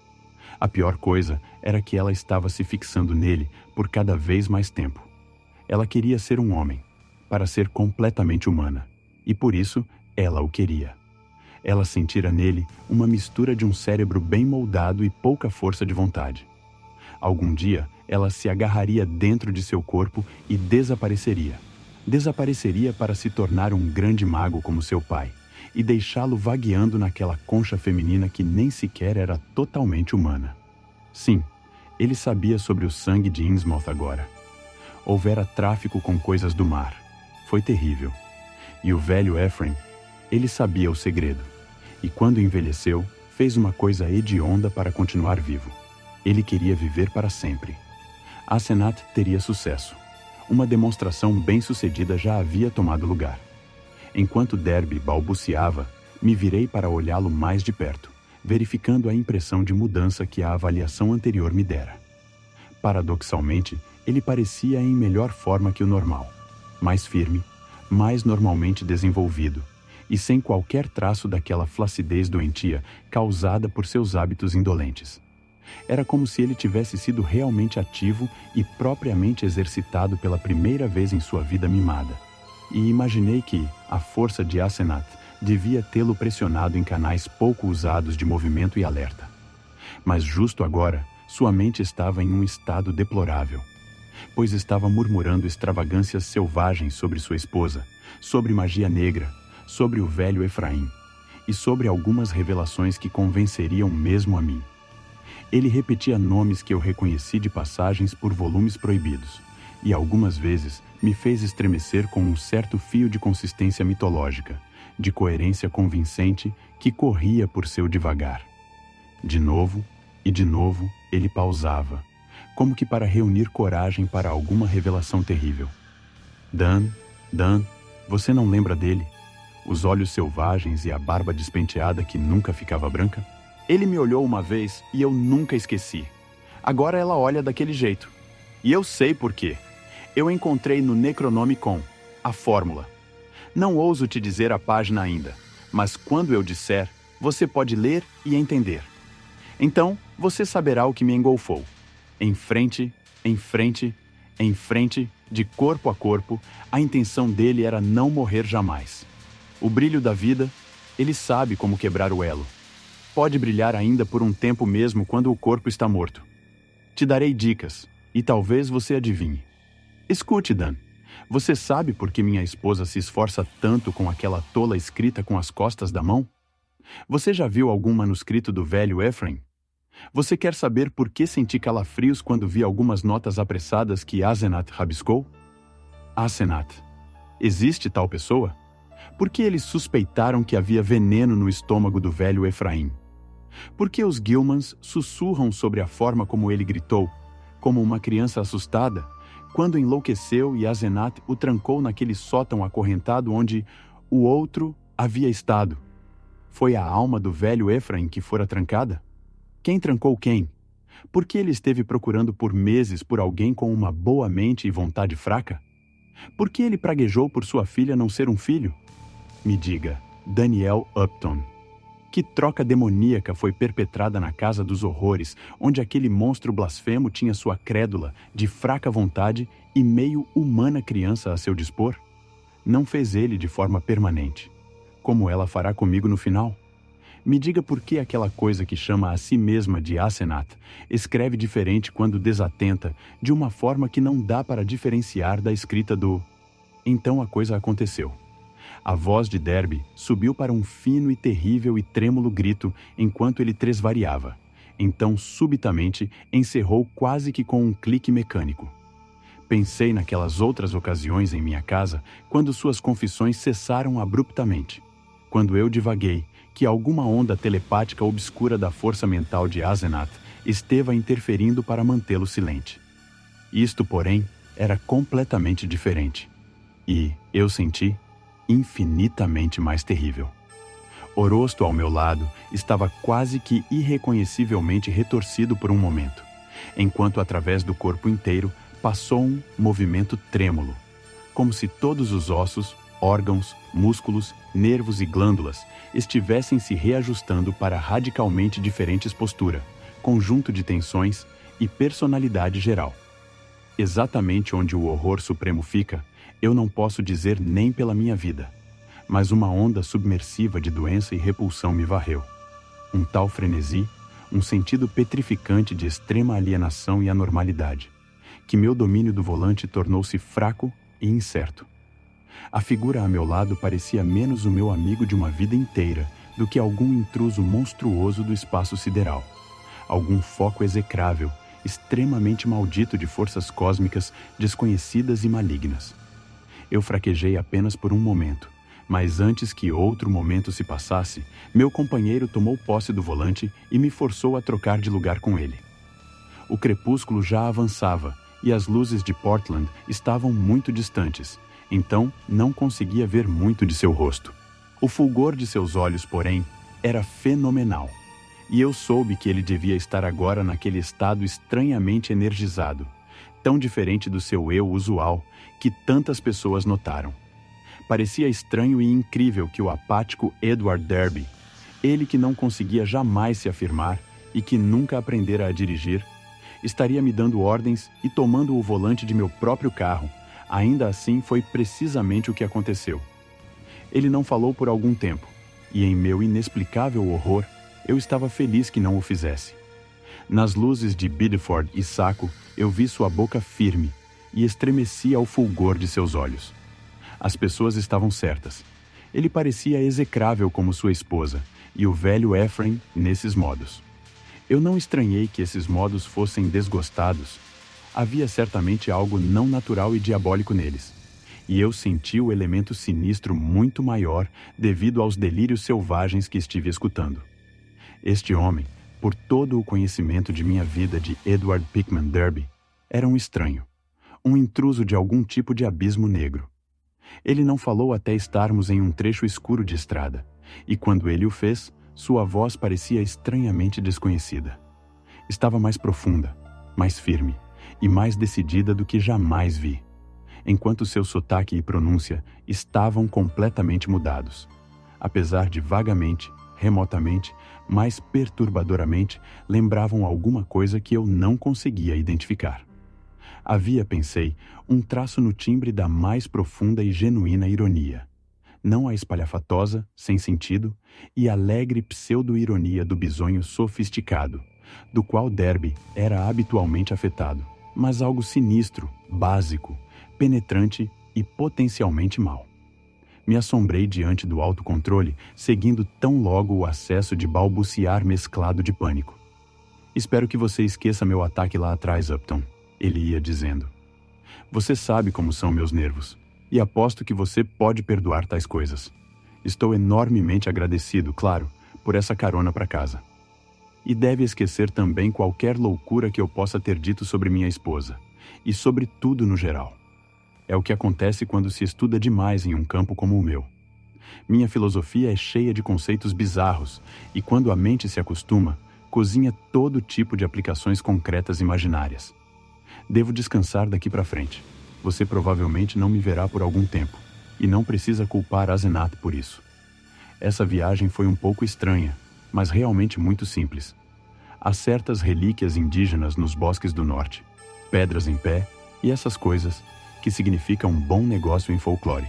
[SPEAKER 1] A pior coisa era que ela estava se fixando nele por cada vez mais tempo. Ela queria ser um homem, para ser completamente humana, e por isso ela o queria. Ela sentira nele uma mistura de um cérebro bem moldado e pouca força de vontade. Algum dia, ela se agarraria dentro de seu corpo e desapareceria. Desapareceria para se tornar um grande mago como seu pai e deixá-lo vagueando naquela concha feminina que nem sequer era totalmente humana. Sim, ele sabia sobre o sangue de Innsmouth agora. Houvera tráfico com coisas do mar. Foi terrível. E o velho Ephraim, ele sabia o segredo. E quando envelheceu, fez uma coisa hedionda para continuar vivo. Ele queria viver para sempre. Asenat teria sucesso. Uma demonstração bem-sucedida já havia tomado lugar. Enquanto Derby balbuciava, me virei para olhá-lo mais de perto, verificando a impressão de mudança que a avaliação anterior me dera. Paradoxalmente, ele parecia em melhor forma que o normal. Mais firme, mais normalmente desenvolvido, e sem qualquer traço daquela flacidez doentia causada por seus hábitos indolentes. Era como se ele tivesse sido realmente ativo e propriamente exercitado pela primeira vez em sua vida mimada. E imaginei que a força de Asenat devia tê-lo pressionado em canais pouco usados de movimento e alerta. Mas justo agora, sua mente estava em um estado deplorável, pois estava murmurando extravagâncias selvagens sobre sua esposa, sobre magia negra, sobre o velho Efraim, e sobre algumas revelações que convenceriam mesmo a mim. Ele repetia nomes que eu reconheci de passagens por volumes proibidos, e algumas vezes me fez estremecer com um certo fio de consistência mitológica, de coerência convincente que corria por seu divagar. De novo, e de novo, ele pausava, como que para reunir coragem para alguma revelação terrível. Dan, você não lembra dele? Os olhos selvagens e a barba despenteada que nunca ficava branca? Ele me olhou uma vez e eu nunca esqueci. Agora ela olha daquele jeito. E eu sei por quê. Eu encontrei no Necronomicon a fórmula. Não ouso te dizer a página ainda, mas quando eu disser, você pode ler e entender. Então, você saberá o que me engolfou. Em frente, de corpo a corpo, a intenção dele era não morrer jamais. O brilho da vida, ele sabe como quebrar o elo. Pode brilhar ainda por um tempo mesmo quando o corpo está morto. Te darei dicas, e talvez você adivinhe. Escute, Dan. Você sabe por que minha esposa se esforça tanto com aquela tola escrita com as costas da mão? Você já viu algum manuscrito do velho Ephraim? Você quer saber por que senti calafrios quando vi algumas notas apressadas que Asenat rabiscou? Asenat. Existe tal pessoa? Por que eles suspeitaram que havia veneno no estômago do velho Efraim? Por que os Gilmans sussurram sobre a forma como ele gritou, como uma criança assustada, quando enlouqueceu e Asenat o trancou naquele sótão acorrentado onde o outro havia estado? Foi a alma do velho Efraim que fora trancada? Quem trancou quem? Por que ele esteve procurando por meses por alguém com uma boa mente e vontade fraca? Por que ele praguejou por sua filha não ser um filho? Me diga, Daniel Upton, que troca demoníaca foi perpetrada na Casa dos Horrores, onde aquele monstro blasfemo tinha sua crédula, de fraca vontade e meio humana criança a seu dispor? Não fez ele de forma permanente. Como ela fará comigo no final? Me diga por que aquela coisa que chama a si mesma de Asenat escreve diferente quando desatenta, de uma forma que não dá para diferenciar da escrita do... Então a coisa aconteceu. A voz de Derby subiu para um fino e terrível e trêmulo grito enquanto ele tresvariava. Então, subitamente, encerrou quase que com um clique mecânico. Pensei naquelas outras ocasiões em minha casa, quando suas confissões cessaram abruptamente. Quando eu divaguei, que alguma onda telepática obscura da força mental de Asenat esteva interferindo para mantê-lo silente. Isto, porém, era completamente diferente. E, eu senti, infinitamente mais terrível. Orosto ao meu lado estava quase que irreconhecivelmente retorcido por um momento, enquanto através do corpo inteiro passou um movimento trêmulo, como se todos os ossos, órgãos, músculos, nervos e glândulas estivessem se reajustando para radicalmente diferentes posturas, conjunto de tensões e personalidade geral. Exatamente onde o horror supremo fica, eu não posso dizer nem pela minha vida, mas uma onda submersiva de doença e repulsão me varreu. Um tal frenesi, um sentido petrificante de extrema alienação e anormalidade, que meu domínio do volante tornou-se fraco e incerto. A figura a meu lado parecia menos o meu amigo de uma vida inteira do que algum intruso monstruoso do espaço sideral, algum foco execrável, extremamente maldito de forças cósmicas desconhecidas e malignas. Eu fraquejei apenas por um momento, Mas antes que outro momento se passasse, meu companheiro tomou posse do volante e me forçou a trocar de lugar com ele. O crepúsculo já avançava e as luzes de Portland estavam muito distantes, então não conseguia ver muito de seu rosto. O fulgor de seus olhos, porém, era fenomenal, e eu soube que ele devia estar agora naquele estado estranhamente energizado, tão diferente do seu eu usual que tantas pessoas notaram. Parecia estranho e incrível que o apático Edward Derby, ele que não conseguia jamais se afirmar e que nunca aprendera a dirigir, estaria me dando ordens e tomando o volante de meu próprio carro. Ainda assim, foi precisamente o que aconteceu. Ele não falou por algum tempo, e em meu inexplicável horror, eu estava feliz que não o fizesse. Nas luzes de Biddeford e Saco, eu vi sua boca firme e estremeci ao fulgor de seus olhos. As pessoas estavam certas. Ele parecia execrável como sua esposa, e o velho Ephraim nesses modos. Eu não estranhei que esses modos fossem desgostados. Havia certamente algo não natural e diabólico neles. E eu senti o elemento sinistro muito maior devido aos delírios selvagens que estive escutando. Este homem, por todo o conhecimento de minha vida de Edward Pickman Derby, era um estranho, um intruso de algum tipo de abismo negro. Ele não falou até estarmos em um trecho escuro de estrada, e quando ele o fez, sua voz parecia estranhamente desconhecida. Estava mais profunda, mais firme e mais decidida do que jamais vi, enquanto seu sotaque e pronúncia estavam completamente mudados, apesar de vagamente, remotamente, mais perturbadoramente, lembravam alguma coisa que eu não conseguia identificar. Havia, pensei, um traço no timbre da mais profunda e genuína ironia, não a espalhafatosa, sem sentido, e alegre pseudo-ironia do bisonho sofisticado, do qual Derby era habitualmente afetado, mas algo sinistro, básico, penetrante e potencialmente mau. Me assombrei diante do autocontrole, seguindo tão logo o acesso de balbuciar mesclado de pânico. "Espero que você esqueça meu ataque lá atrás, Upton", ele ia dizendo. "Você sabe como são meus nervos, e aposto que você pode perdoar tais coisas. Estou enormemente agradecido, claro, por essa carona para casa. E deve esquecer também qualquer loucura que eu possa ter dito sobre minha esposa, e sobre tudo no geral. É o que acontece quando se estuda demais em um campo como o meu. Minha filosofia é cheia de conceitos bizarros, e quando a mente se acostuma, cozinha todo tipo de aplicações concretas imaginárias. Devo descansar daqui para frente. Você provavelmente não me verá por algum tempo, e não precisa culpar Asenat por isso. Essa viagem foi um pouco estranha, mas realmente muito simples. Há certas relíquias indígenas nos bosques do norte, pedras em pé e essas coisas, que significam um bom negócio em folclore.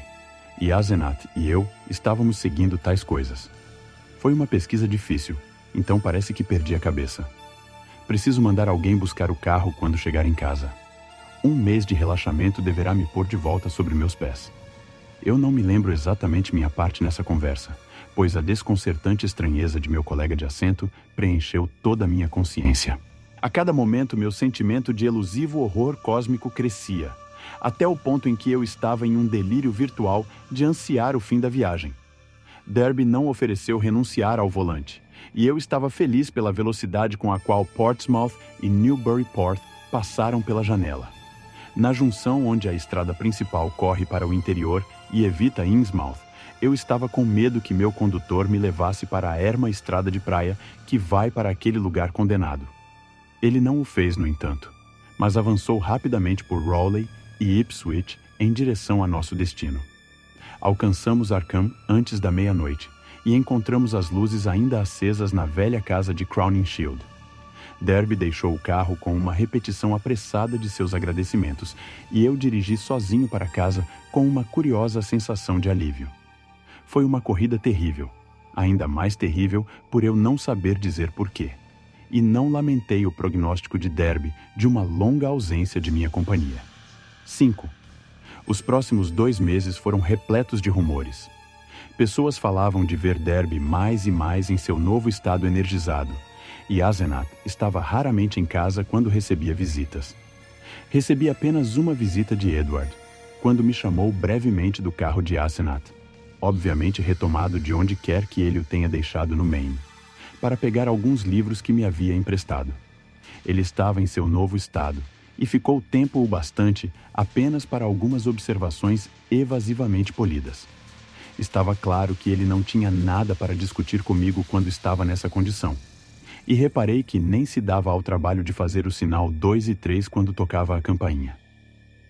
[SPEAKER 1] E Asenat e eu estávamos seguindo tais coisas. Foi uma pesquisa difícil, então parece que perdi a cabeça. Preciso mandar alguém buscar o carro quando chegar em casa. Um mês de relaxamento deverá me pôr de volta sobre meus pés. Eu não me lembro exatamente minha parte nessa conversa, pois a desconcertante estranheza de meu colega de assento preencheu toda a minha consciência. A cada momento, meu sentimento de elusivo horror cósmico crescia, até o ponto em que eu estava em um delírio virtual de ansiar o fim da viagem. Derby não ofereceu renunciar ao volante, e eu estava feliz pela velocidade com a qual Portsmouth e Newburyport passaram pela janela. Na junção onde a estrada principal corre para o interior e evita Innsmouth, eu estava com medo que meu condutor me levasse para a erma estrada de praia que vai para aquele lugar condenado. Ele não o fez, no entanto, mas avançou rapidamente por Rowley e Ipswich em direção a nosso destino. Alcançamos Arkham antes da meia-noite e encontramos as luzes ainda acesas na velha casa de Crowninshield. Derby deixou o carro com uma repetição apressada de seus agradecimentos e eu dirigi sozinho para casa com uma curiosa sensação de alívio. Foi uma corrida terrível, ainda mais terrível por eu não saber dizer porquê, e não lamentei o prognóstico de Derby de uma longa ausência de minha companhia. 5. Os próximos 2 meses foram repletos de rumores. Pessoas falavam de ver Derby mais e mais em seu novo estado energizado, e Asenat estava raramente em casa quando recebia visitas. Recebi apenas uma visita de Edward, quando me chamou brevemente do carro de Asenat. obviamente retomado de onde quer que ele o tenha deixado no Maine, para pegar alguns livros que me havia emprestado. Ele estava em seu novo estado e ficou tempo o bastante apenas para algumas observações evasivamente polidas. Estava claro que ele não tinha nada para discutir comigo quando estava nessa condição. E reparei que nem se dava ao trabalho de fazer o sinal 2 e 3 quando tocava a campainha.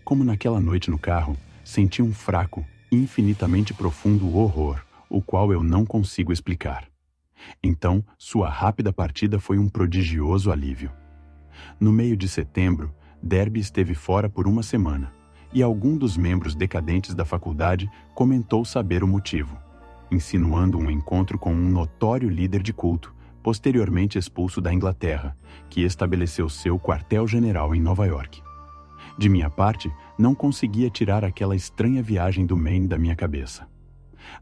[SPEAKER 1] Como naquela noite no carro, senti um fraco, infinitamente profundo horror, o qual eu não consigo explicar. Então, sua rápida partida foi um prodigioso alívio. No meio de setembro, Derby esteve fora por uma semana, e algum dos membros decadentes da faculdade comentou saber o motivo, insinuando um encontro com um notório líder de culto, posteriormente expulso da Inglaterra, que estabeleceu seu quartel-general em Nova York. De minha parte, não conseguia tirar aquela estranha viagem do Maine da minha cabeça.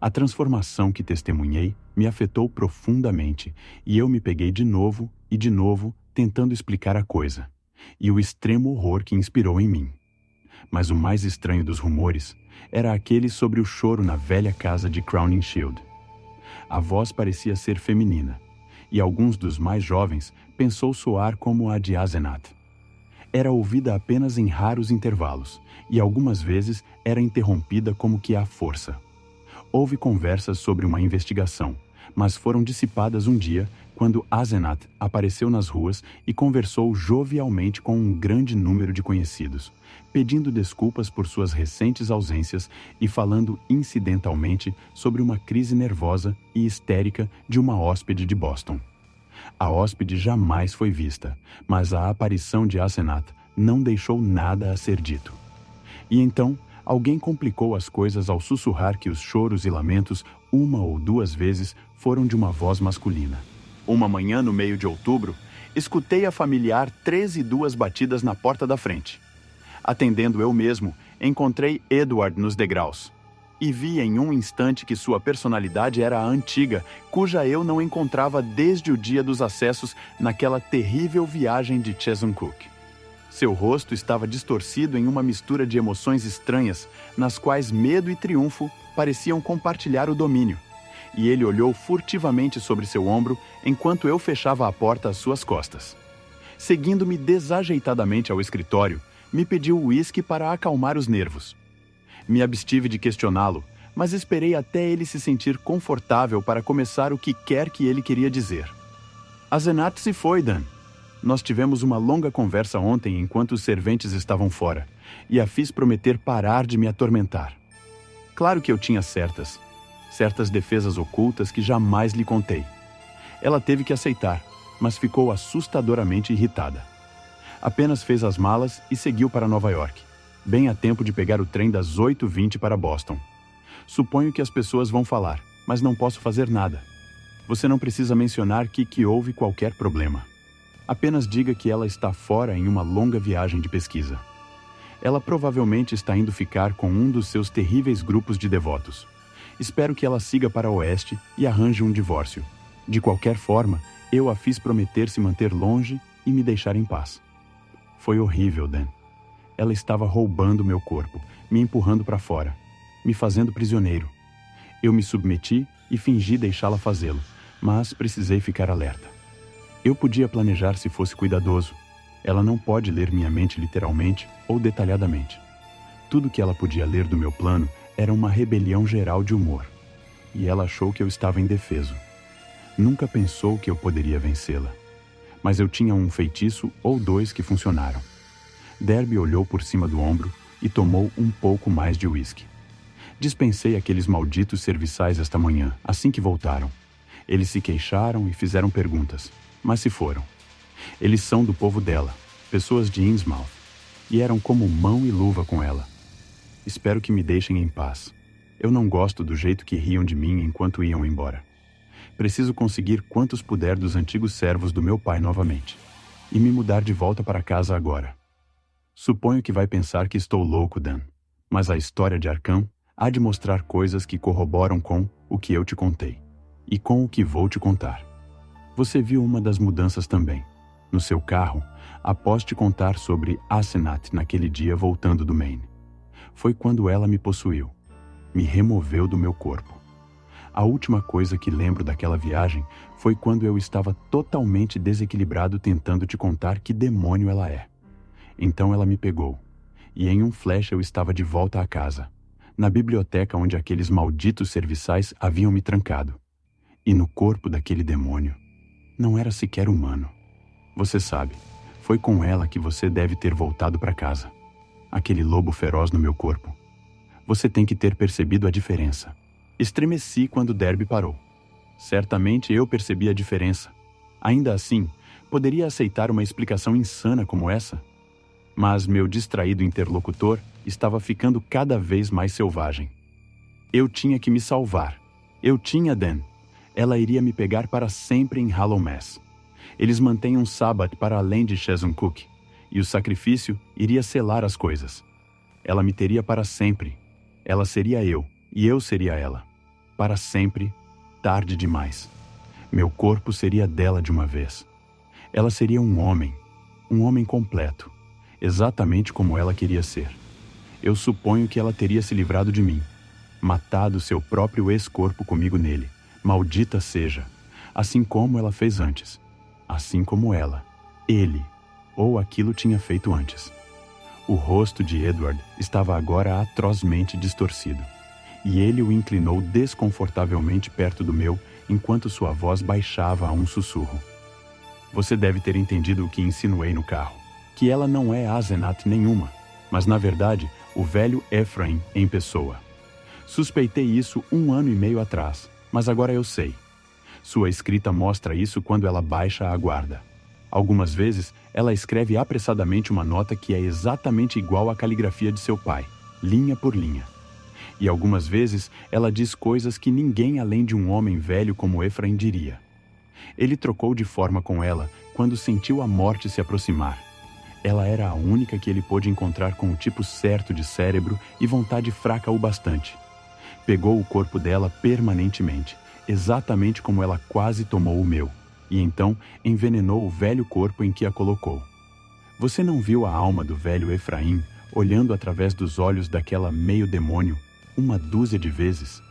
[SPEAKER 1] A transformação que testemunhei me afetou profundamente, e eu me peguei de novo e de novo tentando explicar a coisa, e o extremo horror que inspirou em mim. Mas o mais estranho dos rumores era aquele sobre o choro na velha casa de Crowninshield. A voz parecia ser feminina, e alguns dos mais jovens pensou soar como a de Asenath. Era ouvida apenas em raros intervalos, e algumas vezes era interrompida como que à força. Houve conversas sobre uma investigação, mas foram dissipadas um dia quando Asenath apareceu nas ruas e conversou jovialmente com um grande número de conhecidos, pedindo desculpas por suas recentes ausências e falando incidentalmente sobre uma crise nervosa e histérica de uma hóspede de Boston. A hóspede jamais foi vista, mas a aparição de Asenath não deixou nada a ser dito. E então, alguém complicou as coisas ao sussurrar que os choros e lamentos, uma ou duas vezes, foram de uma voz masculina. Uma manhã, no meio de outubro, escutei a familiar 13 batidas na porta da frente. Atendendo eu mesmo, encontrei Edward nos degraus. E vi em um instante que sua personalidade era a antiga, cuja eu não encontrava desde o dia dos acessos naquela terrível viagem de Chesuncook. Seu rosto estava distorcido em uma mistura de emoções estranhas, nas quais medo e triunfo pareciam compartilhar o domínio. E ele olhou furtivamente sobre seu ombro enquanto eu fechava a porta às suas costas. Seguindo-me desajeitadamente ao escritório, me pediu uísque para acalmar os nervos. Me abstive de questioná-lo, mas esperei até ele se sentir confortável para começar o que quer que ele queria dizer. Asenath se foi, Dan. Nós tivemos uma longa conversa ontem enquanto os serventes estavam fora, e a fiz prometer parar de me atormentar. Claro que eu tinha certas defesas ocultas que jamais lhe contei. Ela teve que aceitar, mas ficou assustadoramente irritada. Apenas fez as malas e seguiu para Nova York, bem a tempo de pegar o trem das 8h20 para Boston. Suponho que as pessoas vão falar, mas não posso fazer nada. Você não precisa mencionar que houve qualquer problema. Apenas diga que ela está fora em uma longa viagem de pesquisa. Ela provavelmente está indo ficar com um dos seus terríveis grupos de devotos. Espero que ela siga para o oeste e arranje um divórcio. De qualquer forma, eu a fiz prometer se manter longe e me deixar em paz. Foi horrível, Dan. Ela estava roubando meu corpo, me empurrando para fora, me fazendo prisioneiro. Eu me submeti e fingi deixá-la fazê-lo, mas precisei ficar alerta. Eu podia planejar se fosse cuidadoso. Ela não pode ler minha mente literalmente ou detalhadamente. Tudo que ela podia ler do meu plano era uma rebelião geral de humor. E ela achou que eu estava indefeso. Nunca pensou que eu poderia vencê-la. Mas eu tinha um feitiço ou dois que funcionaram. Derby olhou por cima do ombro e tomou um pouco mais de uísque. Dispensei aqueles malditos serviçais esta manhã, assim que voltaram. Eles se queixaram e fizeram perguntas, mas se foram. Eles são do povo dela, pessoas de Innsmouth, e eram como mão e luva com ela. Espero que me deixem em paz. Eu não gosto do jeito que riam de mim enquanto iam embora. Preciso conseguir quantos puder dos antigos servos do meu pai novamente, e me mudar de volta para casa agora. Suponho que vai pensar que estou louco, Dan, mas a história de Arkham há de mostrar coisas que corroboram com o que eu te contei, e com o que vou te contar. Você viu uma das mudanças também. No seu carro, após te contar sobre Asenath naquele dia voltando do Maine. Foi quando ela me possuiu. Me removeu do meu corpo. A última coisa que lembro daquela viagem foi quando eu estava totalmente desequilibrado tentando te contar que demônio ela é. Então ela me pegou, e em um flash eu estava de volta à casa, na biblioteca onde aqueles malditos serviçais haviam me trancado. E no corpo daquele demônio, não era sequer humano. Você sabe, foi com ela que você deve ter voltado para casa. Aquele lobo feroz no meu corpo. Você tem que ter percebido a diferença. Estremeci quando Derby parou. Certamente eu percebi a diferença. Ainda assim, poderia aceitar uma explicação insana como essa? Mas meu distraído interlocutor estava ficando cada vez mais selvagem. Eu tinha que me salvar. Eu tinha Dan. Ela iria me pegar para sempre em Hallowmas. Eles mantêm um Sabbath para além de Chesumcook, e o sacrifício iria selar as coisas. Ela me teria para sempre. Ela seria eu, e eu seria ela. Para sempre, tarde demais. Meu corpo seria dela de uma vez. Ela seria um homem completo, exatamente como ela queria ser. Eu suponho que ela teria se livrado de mim, matado seu próprio ex-corpo comigo nele, maldita seja, assim como ela fez antes, assim como ela, ele, ou aquilo tinha feito antes. O rosto de Edward estava agora atrozmente distorcido, e ele o inclinou desconfortavelmente perto do meu, enquanto sua voz baixava a um sussurro. Você deve ter entendido o que insinuei no carro, que ela não é Asenath nenhuma, mas na verdade, o velho Ephraim em pessoa. Suspeitei isso 1 ano e meio atrás, mas agora eu sei. Sua escrita mostra isso quando ela baixa a guarda. Algumas vezes, ela escreve apressadamente uma nota que é exatamente igual à caligrafia de seu pai, linha por linha. E algumas vezes, ela diz coisas que ninguém além de um homem velho como Ephraim diria. Ele trocou de forma com ela quando sentiu a morte se aproximar. Ela era a única que ele pôde encontrar com o tipo certo de cérebro e vontade fraca o bastante. Pegou o corpo dela permanentemente, exatamente como ela quase tomou o meu, e então envenenou o velho corpo em que a colocou. Você não viu a alma do velho Ephraim olhando através dos olhos daquela meio-demônio 1 dúzia de vezes?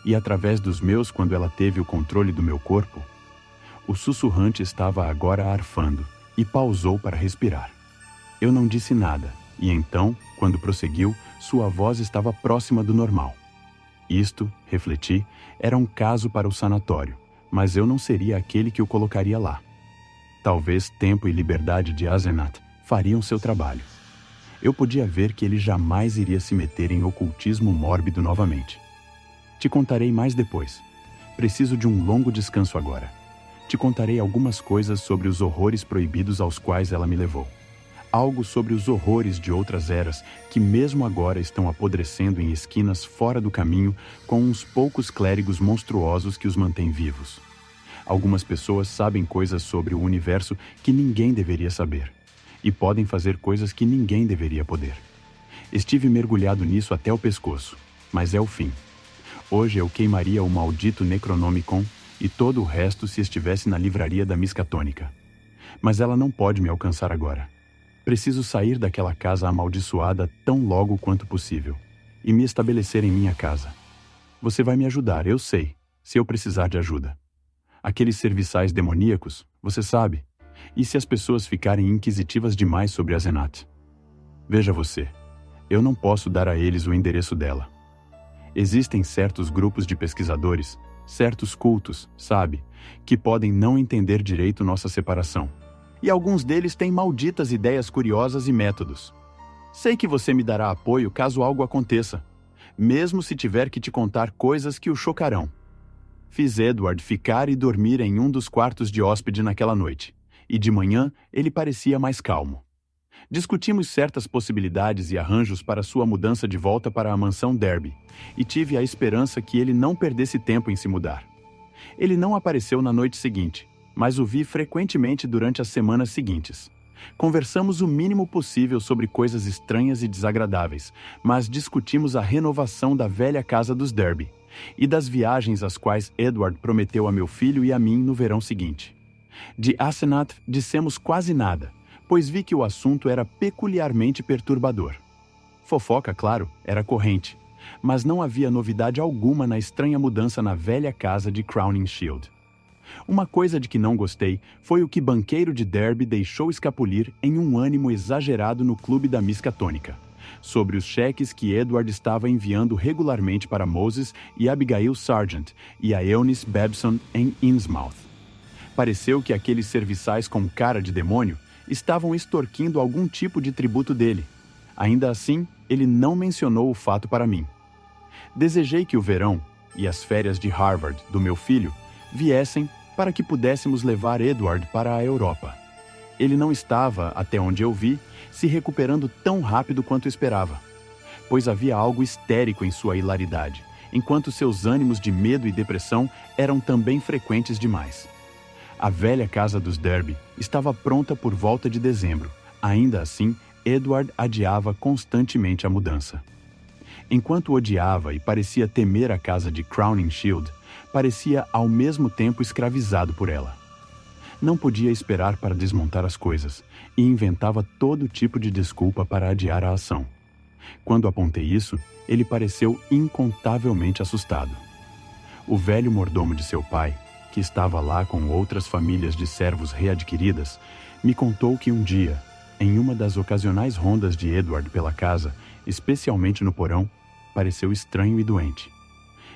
[SPEAKER 1] E através dos meus quando ela teve o controle do meu corpo? O sussurrante estava agora arfando e pausou para respirar. Eu não disse nada, e então, quando prosseguiu, sua voz estava próxima do normal. Isto, refleti, era um caso para o sanatório, mas eu não seria aquele que o colocaria lá. Talvez tempo e liberdade de Asenath fariam seu trabalho. Eu podia ver que ele jamais iria se meter em ocultismo mórbido novamente. Te contarei mais depois. Preciso de um longo descanso agora. Te contarei algumas coisas sobre os horrores proibidos aos quais ela me levou. Algo sobre os horrores de outras eras que mesmo agora estão apodrecendo em esquinas fora do caminho com uns poucos clérigos monstruosos que os mantêm vivos. Algumas pessoas sabem coisas sobre o universo que ninguém deveria saber, e podem fazer coisas que ninguém deveria poder. Estive mergulhado nisso até o pescoço, mas é o fim. Hoje eu queimaria o maldito Necronomicon e todo o resto se estivesse na livraria da Miskatônica. Mas ela não pode me alcançar agora. Preciso sair daquela casa amaldiçoada tão logo quanto possível e me estabelecer em minha casa. Você vai me ajudar, eu sei, se eu precisar de ajuda. Aqueles serviçais demoníacos, você sabe, e se as pessoas ficarem inquisitivas demais sobre Asenath? Veja você, eu não posso dar a eles o endereço dela. Existem certos grupos de pesquisadores, certos cultos, sabe, que podem não entender direito nossa separação. E alguns deles têm malditas ideias curiosas e métodos. Sei que você me dará apoio caso algo aconteça, mesmo se tiver que te contar coisas que o chocarão. Fiz Edward ficar e dormir em um dos quartos de hóspede naquela noite, e de manhã ele parecia mais calmo. Discutimos certas possibilidades e arranjos para sua mudança de volta para a mansão Derby, e tive a esperança que ele não perdesse tempo em se mudar. Ele não apareceu na noite seguinte, mas o vi frequentemente durante as semanas seguintes. Conversamos o mínimo possível sobre coisas estranhas e desagradáveis, mas discutimos a renovação da velha casa dos Derby e das viagens às quais Edward prometeu a meu filho e a mim no verão seguinte. De Asenath dissemos quase nada, pois vi que o assunto era peculiarmente perturbador. Fofoca, claro, era corrente, Mas não havia novidade alguma na estranha mudança na velha casa de Crowninshield. Uma coisa de que não gostei foi o que banqueiro de Derby deixou escapulir em um ânimo exagerado no clube da Miskatônica, sobre os cheques que Edward estava enviando regularmente para Moses e Abigail Sargent e a Eunice Babson em Innsmouth. Pareceu que aqueles serviçais com cara de demônio estavam extorquindo algum tipo de tributo dele. Ainda assim, ele não mencionou o fato para mim. Desejei que o verão e as férias de Harvard do meu filho viessem para que pudéssemos levar Edward para a Europa. Ele não estava, até onde eu vi, se recuperando tão rápido quanto esperava, pois havia algo histérico em sua hilaridade, enquanto seus ânimos de medo e depressão eram também frequentes demais. A velha casa dos Derby estava pronta por volta de dezembro. Ainda assim, Edward adiava constantemente a mudança. Enquanto odiava e parecia temer a casa de Crowninshield, parecia ao mesmo tempo escravizado por ela. Não podia esperar para desmontar as coisas e inventava todo tipo de desculpa para adiar a ação. Quando apontei isso, ele pareceu incontavelmente assustado. O velho mordomo de seu pai, que estava lá com outras famílias de servos readquiridas, me contou que um dia, em uma das ocasionais rondas de Edward pela casa, especialmente no porão, pareceu estranho e doente.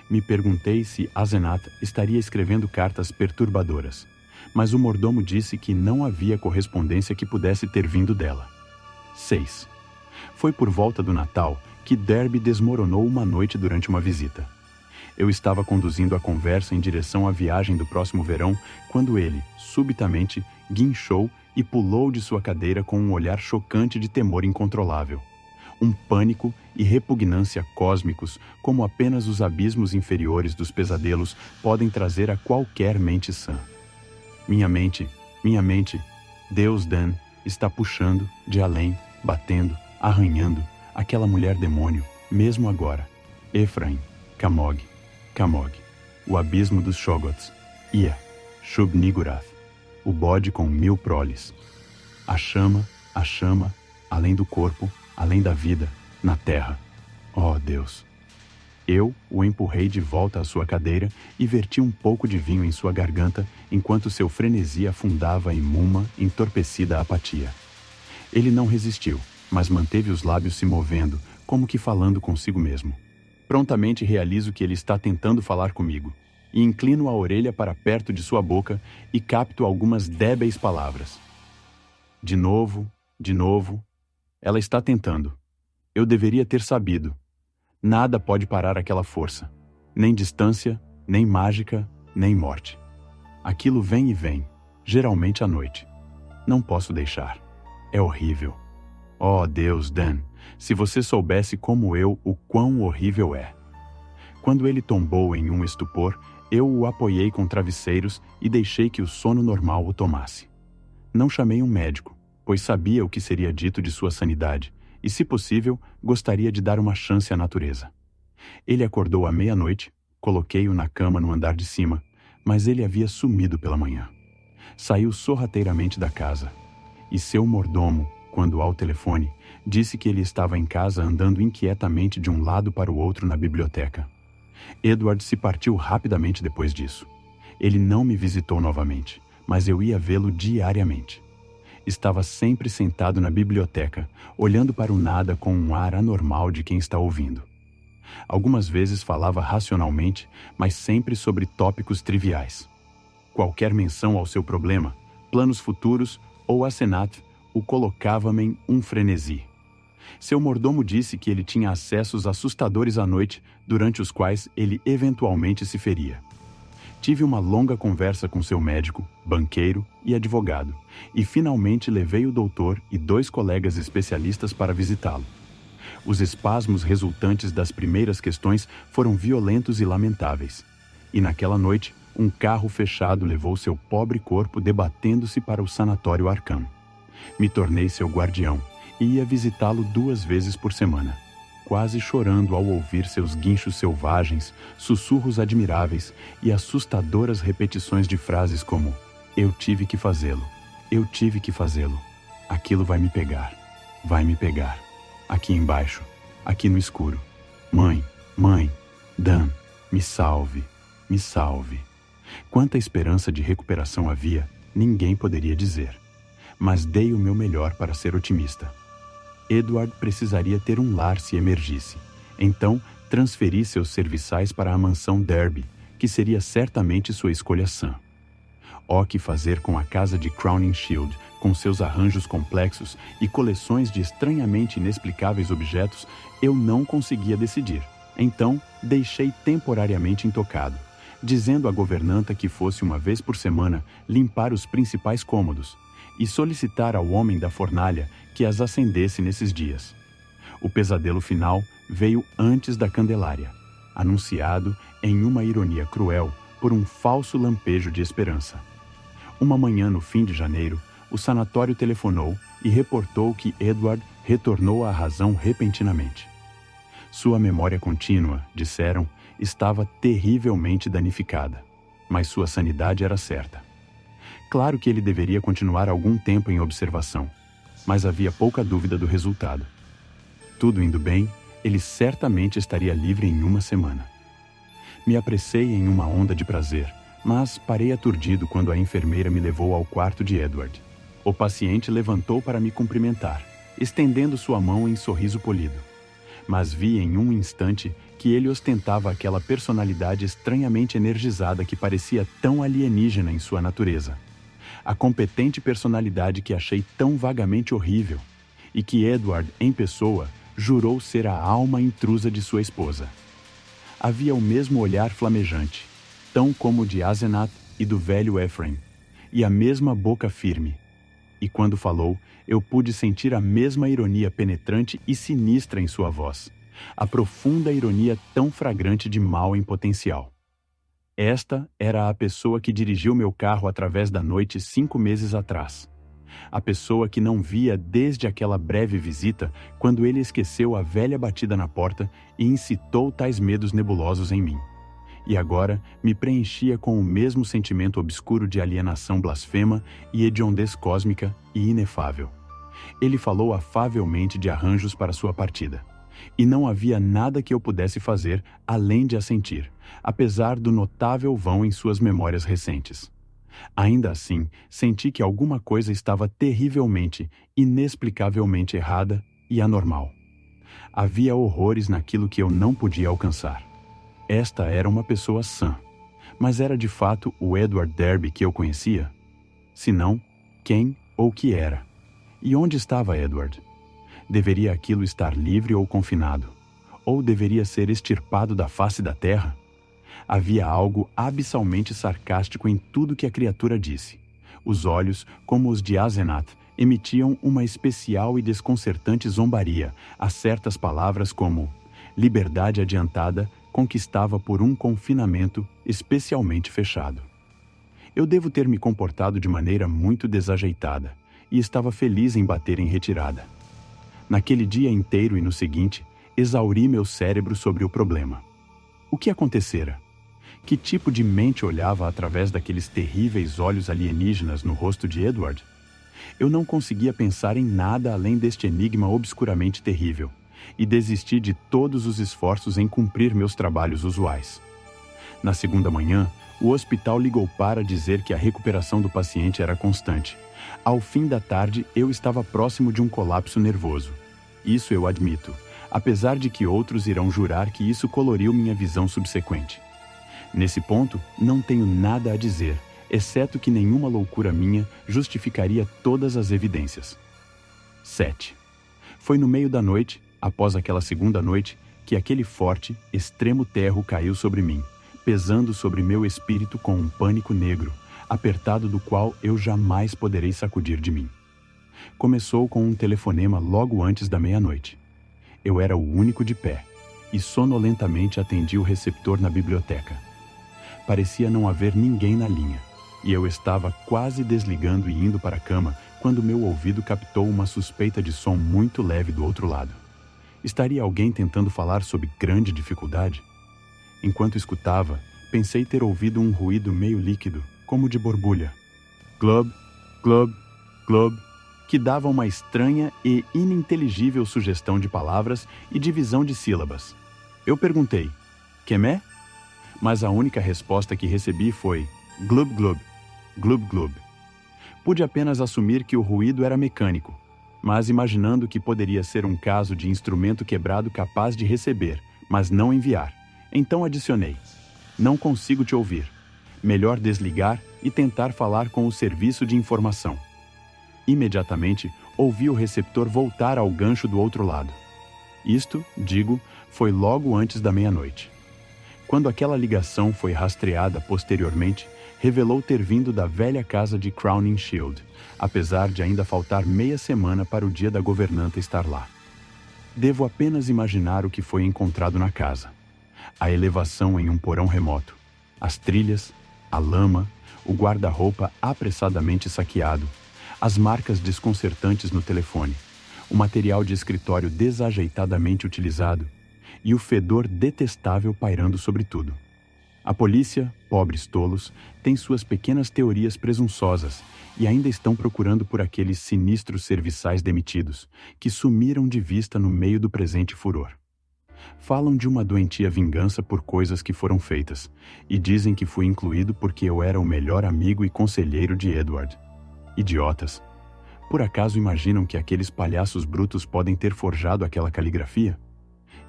[SPEAKER 1] Me perguntei se Asenath estaria escrevendo cartas perturbadoras, mas o mordomo disse que não havia correspondência que pudesse ter vindo dela. 6. Foi por volta do Natal que Derby desmoronou uma noite durante uma visita. Eu estava conduzindo a conversa em direção à viagem do próximo verão, quando ele, subitamente, guinchou e pulou de sua cadeira com um olhar chocante de temor incontrolável. Um pânico e repugnância cósmicos, como apenas os abismos inferiores dos pesadelos podem trazer a qualquer mente sã. Minha mente, Deus Dan, está puxando, de além, batendo, arranhando, aquela mulher demônio, mesmo agora. Efraim, Camog, o abismo dos Shoggoths, Ia, Shub-Niggurath, o bode com 1000 proles. A chama, além do corpo, além da vida, na terra. Oh, Deus! Eu o empurrei de volta à sua cadeira e verti um pouco de vinho em sua garganta enquanto seu frenesi afundava em uma entorpecida apatia. Ele não resistiu, mas manteve os lábios se movendo, como que falando consigo mesmo. Prontamente realizo que ele está tentando falar comigo, e inclino a orelha para perto de sua boca e capto algumas débeis palavras. De novo, ela está tentando. Eu deveria ter sabido. Nada pode parar aquela força. Nem distância, nem mágica, nem morte. Aquilo vem e vem, geralmente à noite. Não posso deixar. É horrível. Oh, Deus, Dan, se você soubesse como eu, o quão horrível é. Quando ele tombou em um estupor, eu o apoiei com travesseiros e deixei que o sono normal o tomasse. Não chamei um médico, pois sabia o que seria dito de sua sanidade, e, se possível, gostaria de dar uma chance à natureza. Ele acordou à meia-noite, coloquei-o na cama no andar de cima, mas ele havia sumido pela manhã. Saiu sorrateiramente da casa, e seu mordomo, quando ao telefone, disse que ele estava em casa andando inquietamente de um lado para o outro na biblioteca. Edward se partiu rapidamente depois disso. Ele não me visitou novamente, mas eu ia vê-lo diariamente. Estava sempre sentado na biblioteca, olhando para o nada com um ar anormal de quem está ouvindo. Algumas vezes falava racionalmente, mas sempre sobre tópicos triviais. Qualquer menção ao seu problema, planos futuros ou Asenath o colocava-me em um frenesi. Seu mordomo disse que ele tinha acessos assustadores à noite, durante os quais ele eventualmente se feria. Tive uma longa conversa com seu médico, banqueiro e advogado, e finalmente levei o doutor e 2 colegas especialistas para visitá-lo. Os espasmos resultantes das primeiras questões foram violentos e lamentáveis. E naquela noite, um carro fechado levou seu pobre corpo debatendo-se para o sanatório Arkham. Me tornei seu guardião e ia visitá-lo 2 vezes por semana, quase chorando ao ouvir seus guinchos selvagens, sussurros admiráveis e assustadoras repetições de frases como "Eu tive que fazê-lo, eu tive que fazê-lo, aquilo vai me pegar, aqui embaixo, aqui no escuro, mãe, Mãe, Dan, me salve, me salve. Quanta esperança de recuperação havia, ninguém poderia dizer. Mas dei o meu melhor para ser otimista. Edward precisaria ter um lar se emergisse. Então, transferi seus serviçais para a mansão Derby, que seria certamente sua escolha sã. O que fazer com a casa de Crowninshield, com seus arranjos complexos e coleções de estranhamente inexplicáveis objetos, eu não conseguia decidir. Então, deixei temporariamente intocado, dizendo à governanta que fosse uma vez por semana limpar os principais cômodos e solicitar ao homem da fornalha que as acendesse nesses dias. O pesadelo final veio antes da Candelária, anunciado, em uma ironia cruel, por um falso lampejo de esperança. Uma manhã no fim de janeiro, o sanatório telefonou e reportou que Edward retornou à razão repentinamente. Sua memória contínua, disseram, estava terrivelmente danificada, mas sua sanidade era certa. Claro que ele deveria continuar algum tempo em observação, mas havia pouca dúvida do resultado. Tudo indo bem, ele certamente estaria livre em uma semana. Me apressei em uma onda de prazer, mas parei aturdido quando a enfermeira me levou ao quarto de Edward. O paciente levantou para me cumprimentar, estendendo sua mão em sorriso polido. Mas vi em um instante que ele ostentava aquela personalidade estranhamente energizada que parecia tão alienígena em sua natureza. A competente personalidade que achei tão vagamente horrível, e que Edward, em pessoa, jurou ser a alma intrusa de sua esposa. Havia o mesmo olhar flamejante, tão como o de Asenath e do velho Ephraim, e a mesma boca firme. E quando falou, eu pude sentir a mesma ironia penetrante e sinistra em sua voz, a profunda ironia tão fragrante de mal em potencial. Esta era a pessoa que dirigiu meu carro através da noite 5 meses atrás. A pessoa que não via desde aquela breve visita, quando ele esqueceu a velha batida na porta e incitou tais medos nebulosos em mim. E agora me preenchia com o mesmo sentimento obscuro de alienação blasfema e hediondez cósmica e inefável. Ele falou afavelmente de arranjos para sua partida. E não havia nada que eu pudesse fazer além de assentir, apesar do notável vão em suas memórias recentes. Ainda assim, senti que alguma coisa estava terrivelmente, inexplicavelmente errada e anormal. Havia horrores naquilo que eu não podia alcançar. Esta era uma pessoa sã, mas era de fato o Edward Derby que eu conhecia? Se não, quem ou que era? E onde estava Edward? Deveria aquilo estar livre ou confinado? Ou deveria ser extirpado da face da terra? Havia algo abissalmente sarcástico em tudo que a criatura disse. Os olhos, como os de Asenath, emitiam uma especial e desconcertante zombaria a certas palavras como liberdade adiantada conquistava por um confinamento especialmente fechado. Eu devo ter me comportado de maneira muito desajeitada e estava feliz em bater em retirada. Naquele dia inteiro e no seguinte, exauri meu cérebro sobre o problema. O que acontecera? Que tipo de mente olhava através daqueles terríveis olhos alienígenas no rosto de Edward? Eu não conseguia pensar em nada além deste enigma obscuramente terrível, e desisti de todos os esforços em cumprir meus trabalhos usuais. Na segunda manhã, o hospital ligou para dizer que a recuperação do paciente era constante. Ao fim da tarde, eu estava próximo de um colapso nervoso. Isso eu admito, apesar de que outros irão jurar que isso coloriu minha visão subsequente. Nesse ponto, não tenho nada a dizer, exceto que nenhuma loucura minha justificaria todas as evidências. 7. Foi no meio da noite, após aquela segunda noite, que aquele forte, extremo terro caiu sobre mim, pesando sobre meu espírito com um pânico negro, apertado do qual eu jamais poderei sacudir de mim. Começou com um telefonema logo antes da meia-noite. Eu era o único de pé, e sonolentamente atendi o receptor na biblioteca. Parecia não haver ninguém na linha, e eu estava quase desligando e indo para a cama quando meu ouvido captou uma suspeita de som muito leve do outro lado. Estaria alguém tentando falar sob grande dificuldade? Enquanto escutava, pensei ter ouvido um ruído meio líquido, como de borbulha. Glub, glub, glub, que dava uma estranha e ininteligível sugestão de palavras e divisão de sílabas. Eu perguntei, "Quem é?" Mas a única resposta que recebi foi glub glub, glub glub. Pude apenas assumir que o ruído era mecânico, mas imaginando que poderia ser um caso de instrumento quebrado capaz de receber, mas não enviar. Então adicionei, "Não consigo te ouvir. Melhor desligar e tentar falar com o serviço de informação." Imediatamente, ouvi o receptor voltar ao gancho do outro lado. Isto, digo, foi logo antes da meia-noite. Quando aquela ligação foi rastreada posteriormente, revelou ter vindo da velha casa de Crowning Shield, apesar de ainda faltar meia semana para o dia da governanta estar lá. Devo apenas imaginar o que foi encontrado na casa. A elevação em um porão remoto, as trilhas, a lama, o guarda-roupa apressadamente saqueado, as marcas desconcertantes no telefone, o material de escritório desajeitadamente utilizado e o fedor detestável pairando sobre tudo. A polícia, pobres tolos, tem suas pequenas teorias presunçosas e ainda estão procurando por aqueles sinistros serviçais demitidos que sumiram de vista no meio do presente furor. Falam de uma doentia vingança por coisas que foram feitas e dizem que fui incluído porque eu era o melhor amigo e conselheiro de Edward. Idiotas! Por acaso imaginam que aqueles palhaços brutos podem ter forjado aquela caligrafia?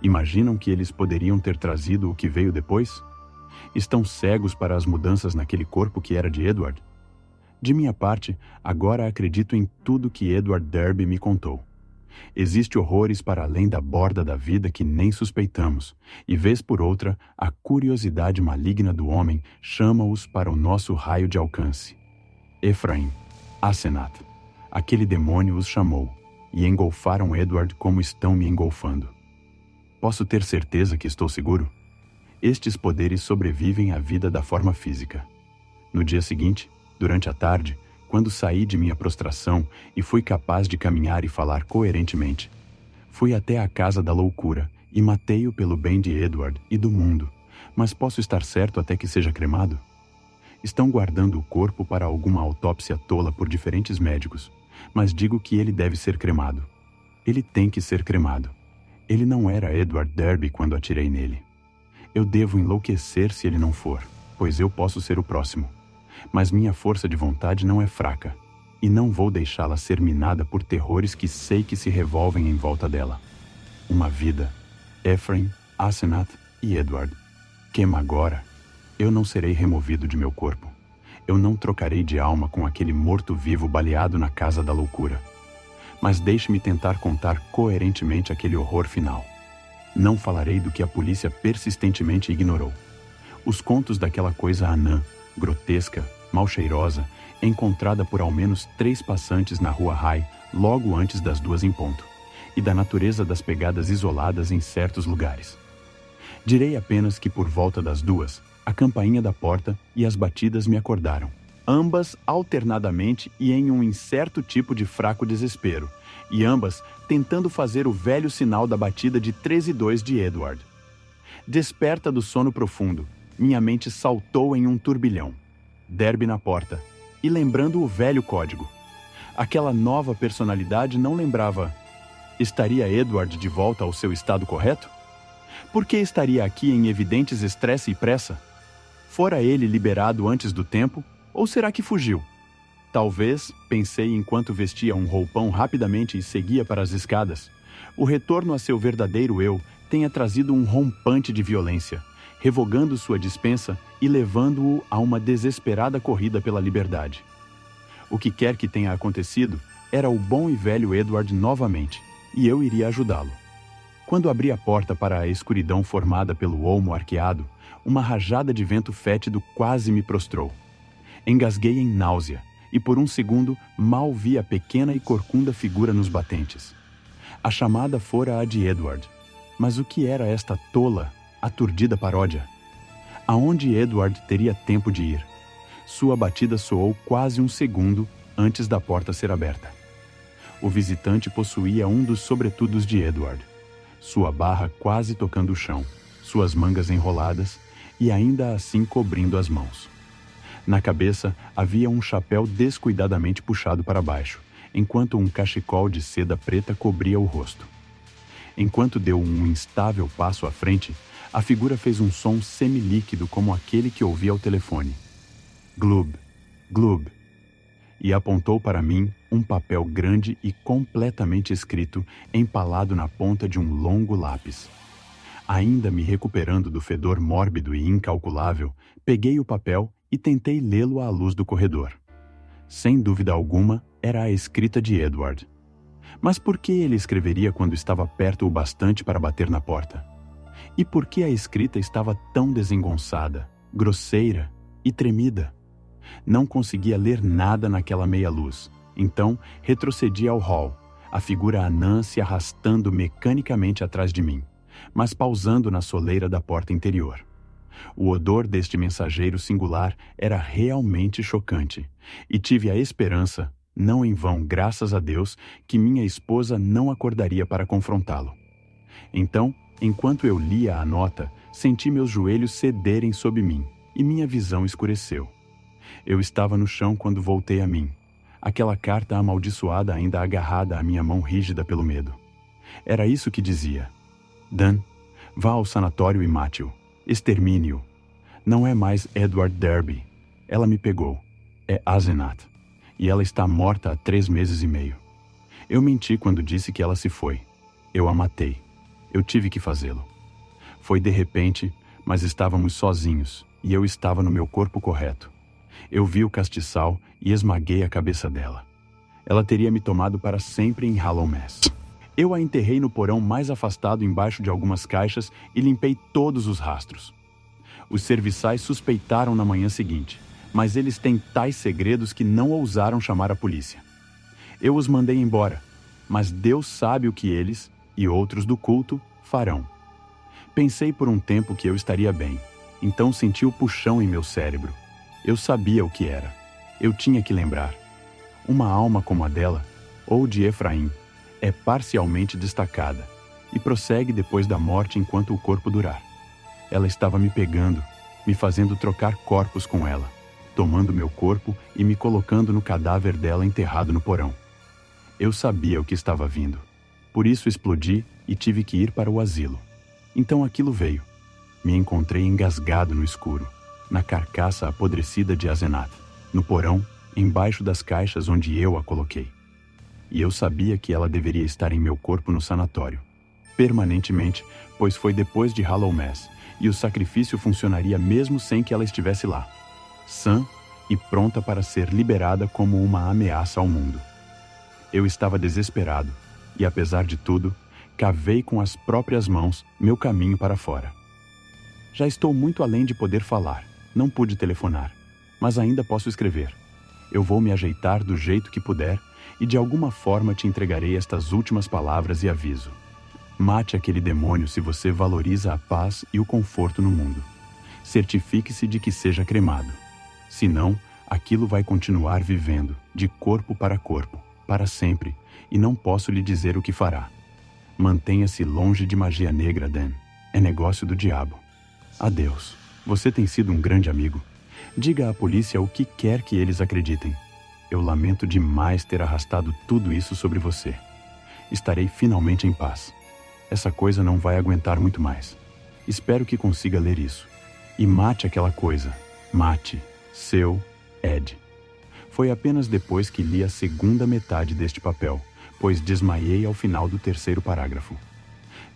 [SPEAKER 1] Imaginam que eles poderiam ter trazido o que veio depois? Estão cegos para as mudanças naquele corpo que era de Edward? De minha parte, agora acredito em tudo que Edward Derby me contou. Existe horrores para além da borda da vida que nem suspeitamos, e vez por outra, a curiosidade maligna do homem chama-os para o nosso raio de alcance. Ephraim, Asenath, aquele demônio os chamou, e engolfaram Edward como estão me engolfando. Posso ter certeza que estou seguro? Estes poderes sobrevivem à vida da forma física. No dia seguinte, durante a tarde, quando saí de minha prostração e fui capaz de caminhar e falar coerentemente, fui até a casa da loucura e matei-o pelo bem de Edward e do mundo, mas posso estar certo até que seja cremado? Estão guardando o corpo para alguma autópsia tola por diferentes médicos, mas digo que ele deve ser cremado. Ele tem que ser cremado. Ele não era Edward Derby quando atirei nele. Eu devo enlouquecer se ele não for, pois eu posso ser o próximo. Mas minha força de vontade não é fraca, e não vou deixá-la ser minada por terrores que sei que se revolvem em volta dela. Uma vida. Ephraim, Asenath e Edward. Queima agora. Eu não serei removido de meu corpo. Eu não trocarei de alma com aquele morto-vivo baleado na casa da loucura. Mas deixe-me tentar contar coerentemente aquele horror final. Não falarei do que a polícia persistentemente ignorou. Os contos daquela coisa anã, grotesca, mal cheirosa, encontrada por ao menos 3 passantes na rua High logo antes das 2 em ponto, e da natureza das pegadas isoladas em certos lugares. Direi apenas que por volta das 2, a campainha da porta e as batidas me acordaram, ambas alternadamente e em um incerto tipo de fraco desespero, e ambas tentando fazer o velho sinal da batida de 13-2 de Edward. Desperta do sono profundo, minha mente saltou em um turbilhão. Derby na porta, e lembrando o velho código. Aquela nova personalidade não lembrava. Estaria Edward de volta ao seu estado correto? Por que estaria aqui em evidentes estresse e pressa? Fora ele liberado antes do tempo, ou será que fugiu? Talvez, pensei enquanto vestia um roupão rapidamente e seguia para as escadas, o retorno a seu verdadeiro eu tenha trazido um rompante de violência, revogando sua dispensa e levando-o a uma desesperada corrida pela liberdade. O que quer que tenha acontecido, era o bom e velho Edward novamente, e eu iria ajudá-lo. Quando abri a porta para a escuridão formada pelo olmo arqueado, uma rajada de vento fétido quase me prostrou. Engasguei em náusea, e por um segundo mal vi a pequena e corcunda figura nos batentes. A chamada fora a de Edward. Mas o que era esta tola, aturdida paródia? Aonde Edward teria tempo de ir? Sua batida soou quase um segundo antes da porta ser aberta. O visitante possuía um dos sobretudos de Edward, sua barra quase tocando o chão, suas mangas enroladas e ainda assim cobrindo as mãos. Na cabeça havia um chapéu descuidadamente puxado para baixo, enquanto um cachecol de seda preta cobria o rosto. Enquanto deu um instável passo à frente, a figura fez um som semilíquido como aquele que ouvi ao telefone. Glub, glub. E apontou para mim um papel grande e completamente escrito, empalado na ponta de um longo lápis. Ainda me recuperando do fedor mórbido e incalculável, peguei o papel e tentei lê-lo à luz do corredor. Sem dúvida alguma, era a escrita de Edward. Mas por que ele escreveria quando estava perto o bastante para bater na porta? E por que a escrita estava tão desengonçada, grosseira e tremida? Não conseguia ler nada naquela meia-luz. Então, retrocedi ao hall, a figura anã se arrastando mecanicamente atrás de mim, mas pausando na soleira da porta interior. O odor deste mensageiro singular era realmente chocante, e tive a esperança, não em vão, graças a Deus, que minha esposa não acordaria para confrontá-lo. Então, enquanto eu lia a nota, senti meus joelhos cederem sob mim, e minha visão escureceu. Eu estava no chão quando voltei a mim, aquela carta amaldiçoada ainda agarrada à minha mão rígida pelo medo. Era isso que dizia: Dan, vá ao sanatório e mate-o. Extermine-o. Não é mais Edward Derby. Ela me pegou. É Asenath. E ela está morta há 3 meses e meio. Eu menti quando disse que ela se foi. Eu a matei. Eu tive que fazê-lo. Foi de repente, mas estávamos sozinhos, e eu estava no meu corpo correto. Eu vi o castiçal e esmaguei a cabeça dela. Ela teria me tomado para sempre em Hallowmas. Eu a enterrei no porão mais afastado embaixo de algumas caixas e limpei todos os rastros. Os serviçais suspeitaram na manhã seguinte, mas eles têm tais segredos que não ousaram chamar a polícia. Eu os mandei embora, mas Deus sabe o que eles, e outros do culto, farão. Pensei por um tempo que eu estaria bem, então senti o puxão em meu cérebro. Eu sabia o que era. Eu tinha que lembrar. Uma alma como a dela, ou de Efraim, é parcialmente destacada e prossegue depois da morte enquanto o corpo durar. Ela estava me pegando, me fazendo trocar corpos com ela, tomando meu corpo e me colocando no cadáver dela enterrado no porão. Eu sabia o que estava vindo. Por isso explodi e tive que ir para o asilo. Então aquilo veio. Me encontrei engasgado no escuro, na carcaça apodrecida de Asenath, no porão, embaixo das caixas onde eu a coloquei. E eu sabia que ela deveria estar em meu corpo no sanatório, permanentemente, pois foi depois de Hallowmas, e o sacrifício funcionaria mesmo sem que ela estivesse lá, sã e pronta para ser liberada como uma ameaça ao mundo. Eu estava desesperado, e apesar de tudo, cavei com as próprias mãos meu caminho para fora. Já estou muito além de poder falar, não pude telefonar, mas ainda posso escrever. Eu vou me ajeitar do jeito que puder e de alguma forma te entregarei estas últimas palavras e aviso. Mate aquele demônio se você valoriza a paz e o conforto no mundo. Certifique-se de que seja cremado. Senão, aquilo vai continuar vivendo, de corpo, para sempre, e não posso lhe dizer o que fará. Mantenha-se longe de magia negra, Dan. É negócio do diabo. Adeus. Você tem sido um grande amigo. Diga à polícia o que quer que eles acreditem. Eu lamento demais ter arrastado tudo isso sobre você. Estarei finalmente em paz. Essa coisa não vai aguentar muito mais. Espero que consiga ler isso. E mate aquela coisa. Mate. Seu Ed. Foi apenas depois que li a segunda metade deste papel, pois desmaiei ao final do 3º parágrafo.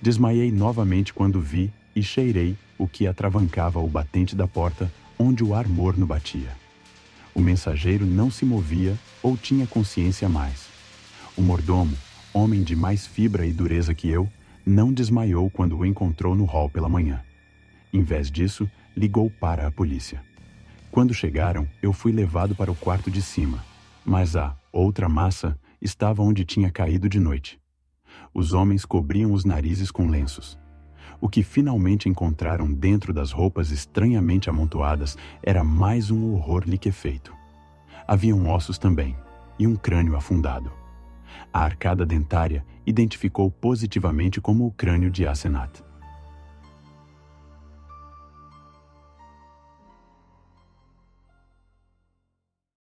[SPEAKER 1] Desmaiei novamente quando vi e cheirei o que atravancava o batente da porta onde o ar morno batia. O mensageiro não se movia ou tinha consciência a mais. O mordomo, homem de mais fibra e dureza que eu, não desmaiou quando o encontrou no hall pela manhã. Em vez disso, ligou para a polícia. Quando chegaram, eu fui levado para o quarto de cima, mas a outra massa estava onde tinha caído de noite. Os homens cobriam os narizes com lenços. O que finalmente encontraram dentro das roupas estranhamente amontoadas era mais um horror liquefeito. Haviam ossos também, e um crânio afundado. A arcada dentária identificou positivamente como o crânio de Asenath.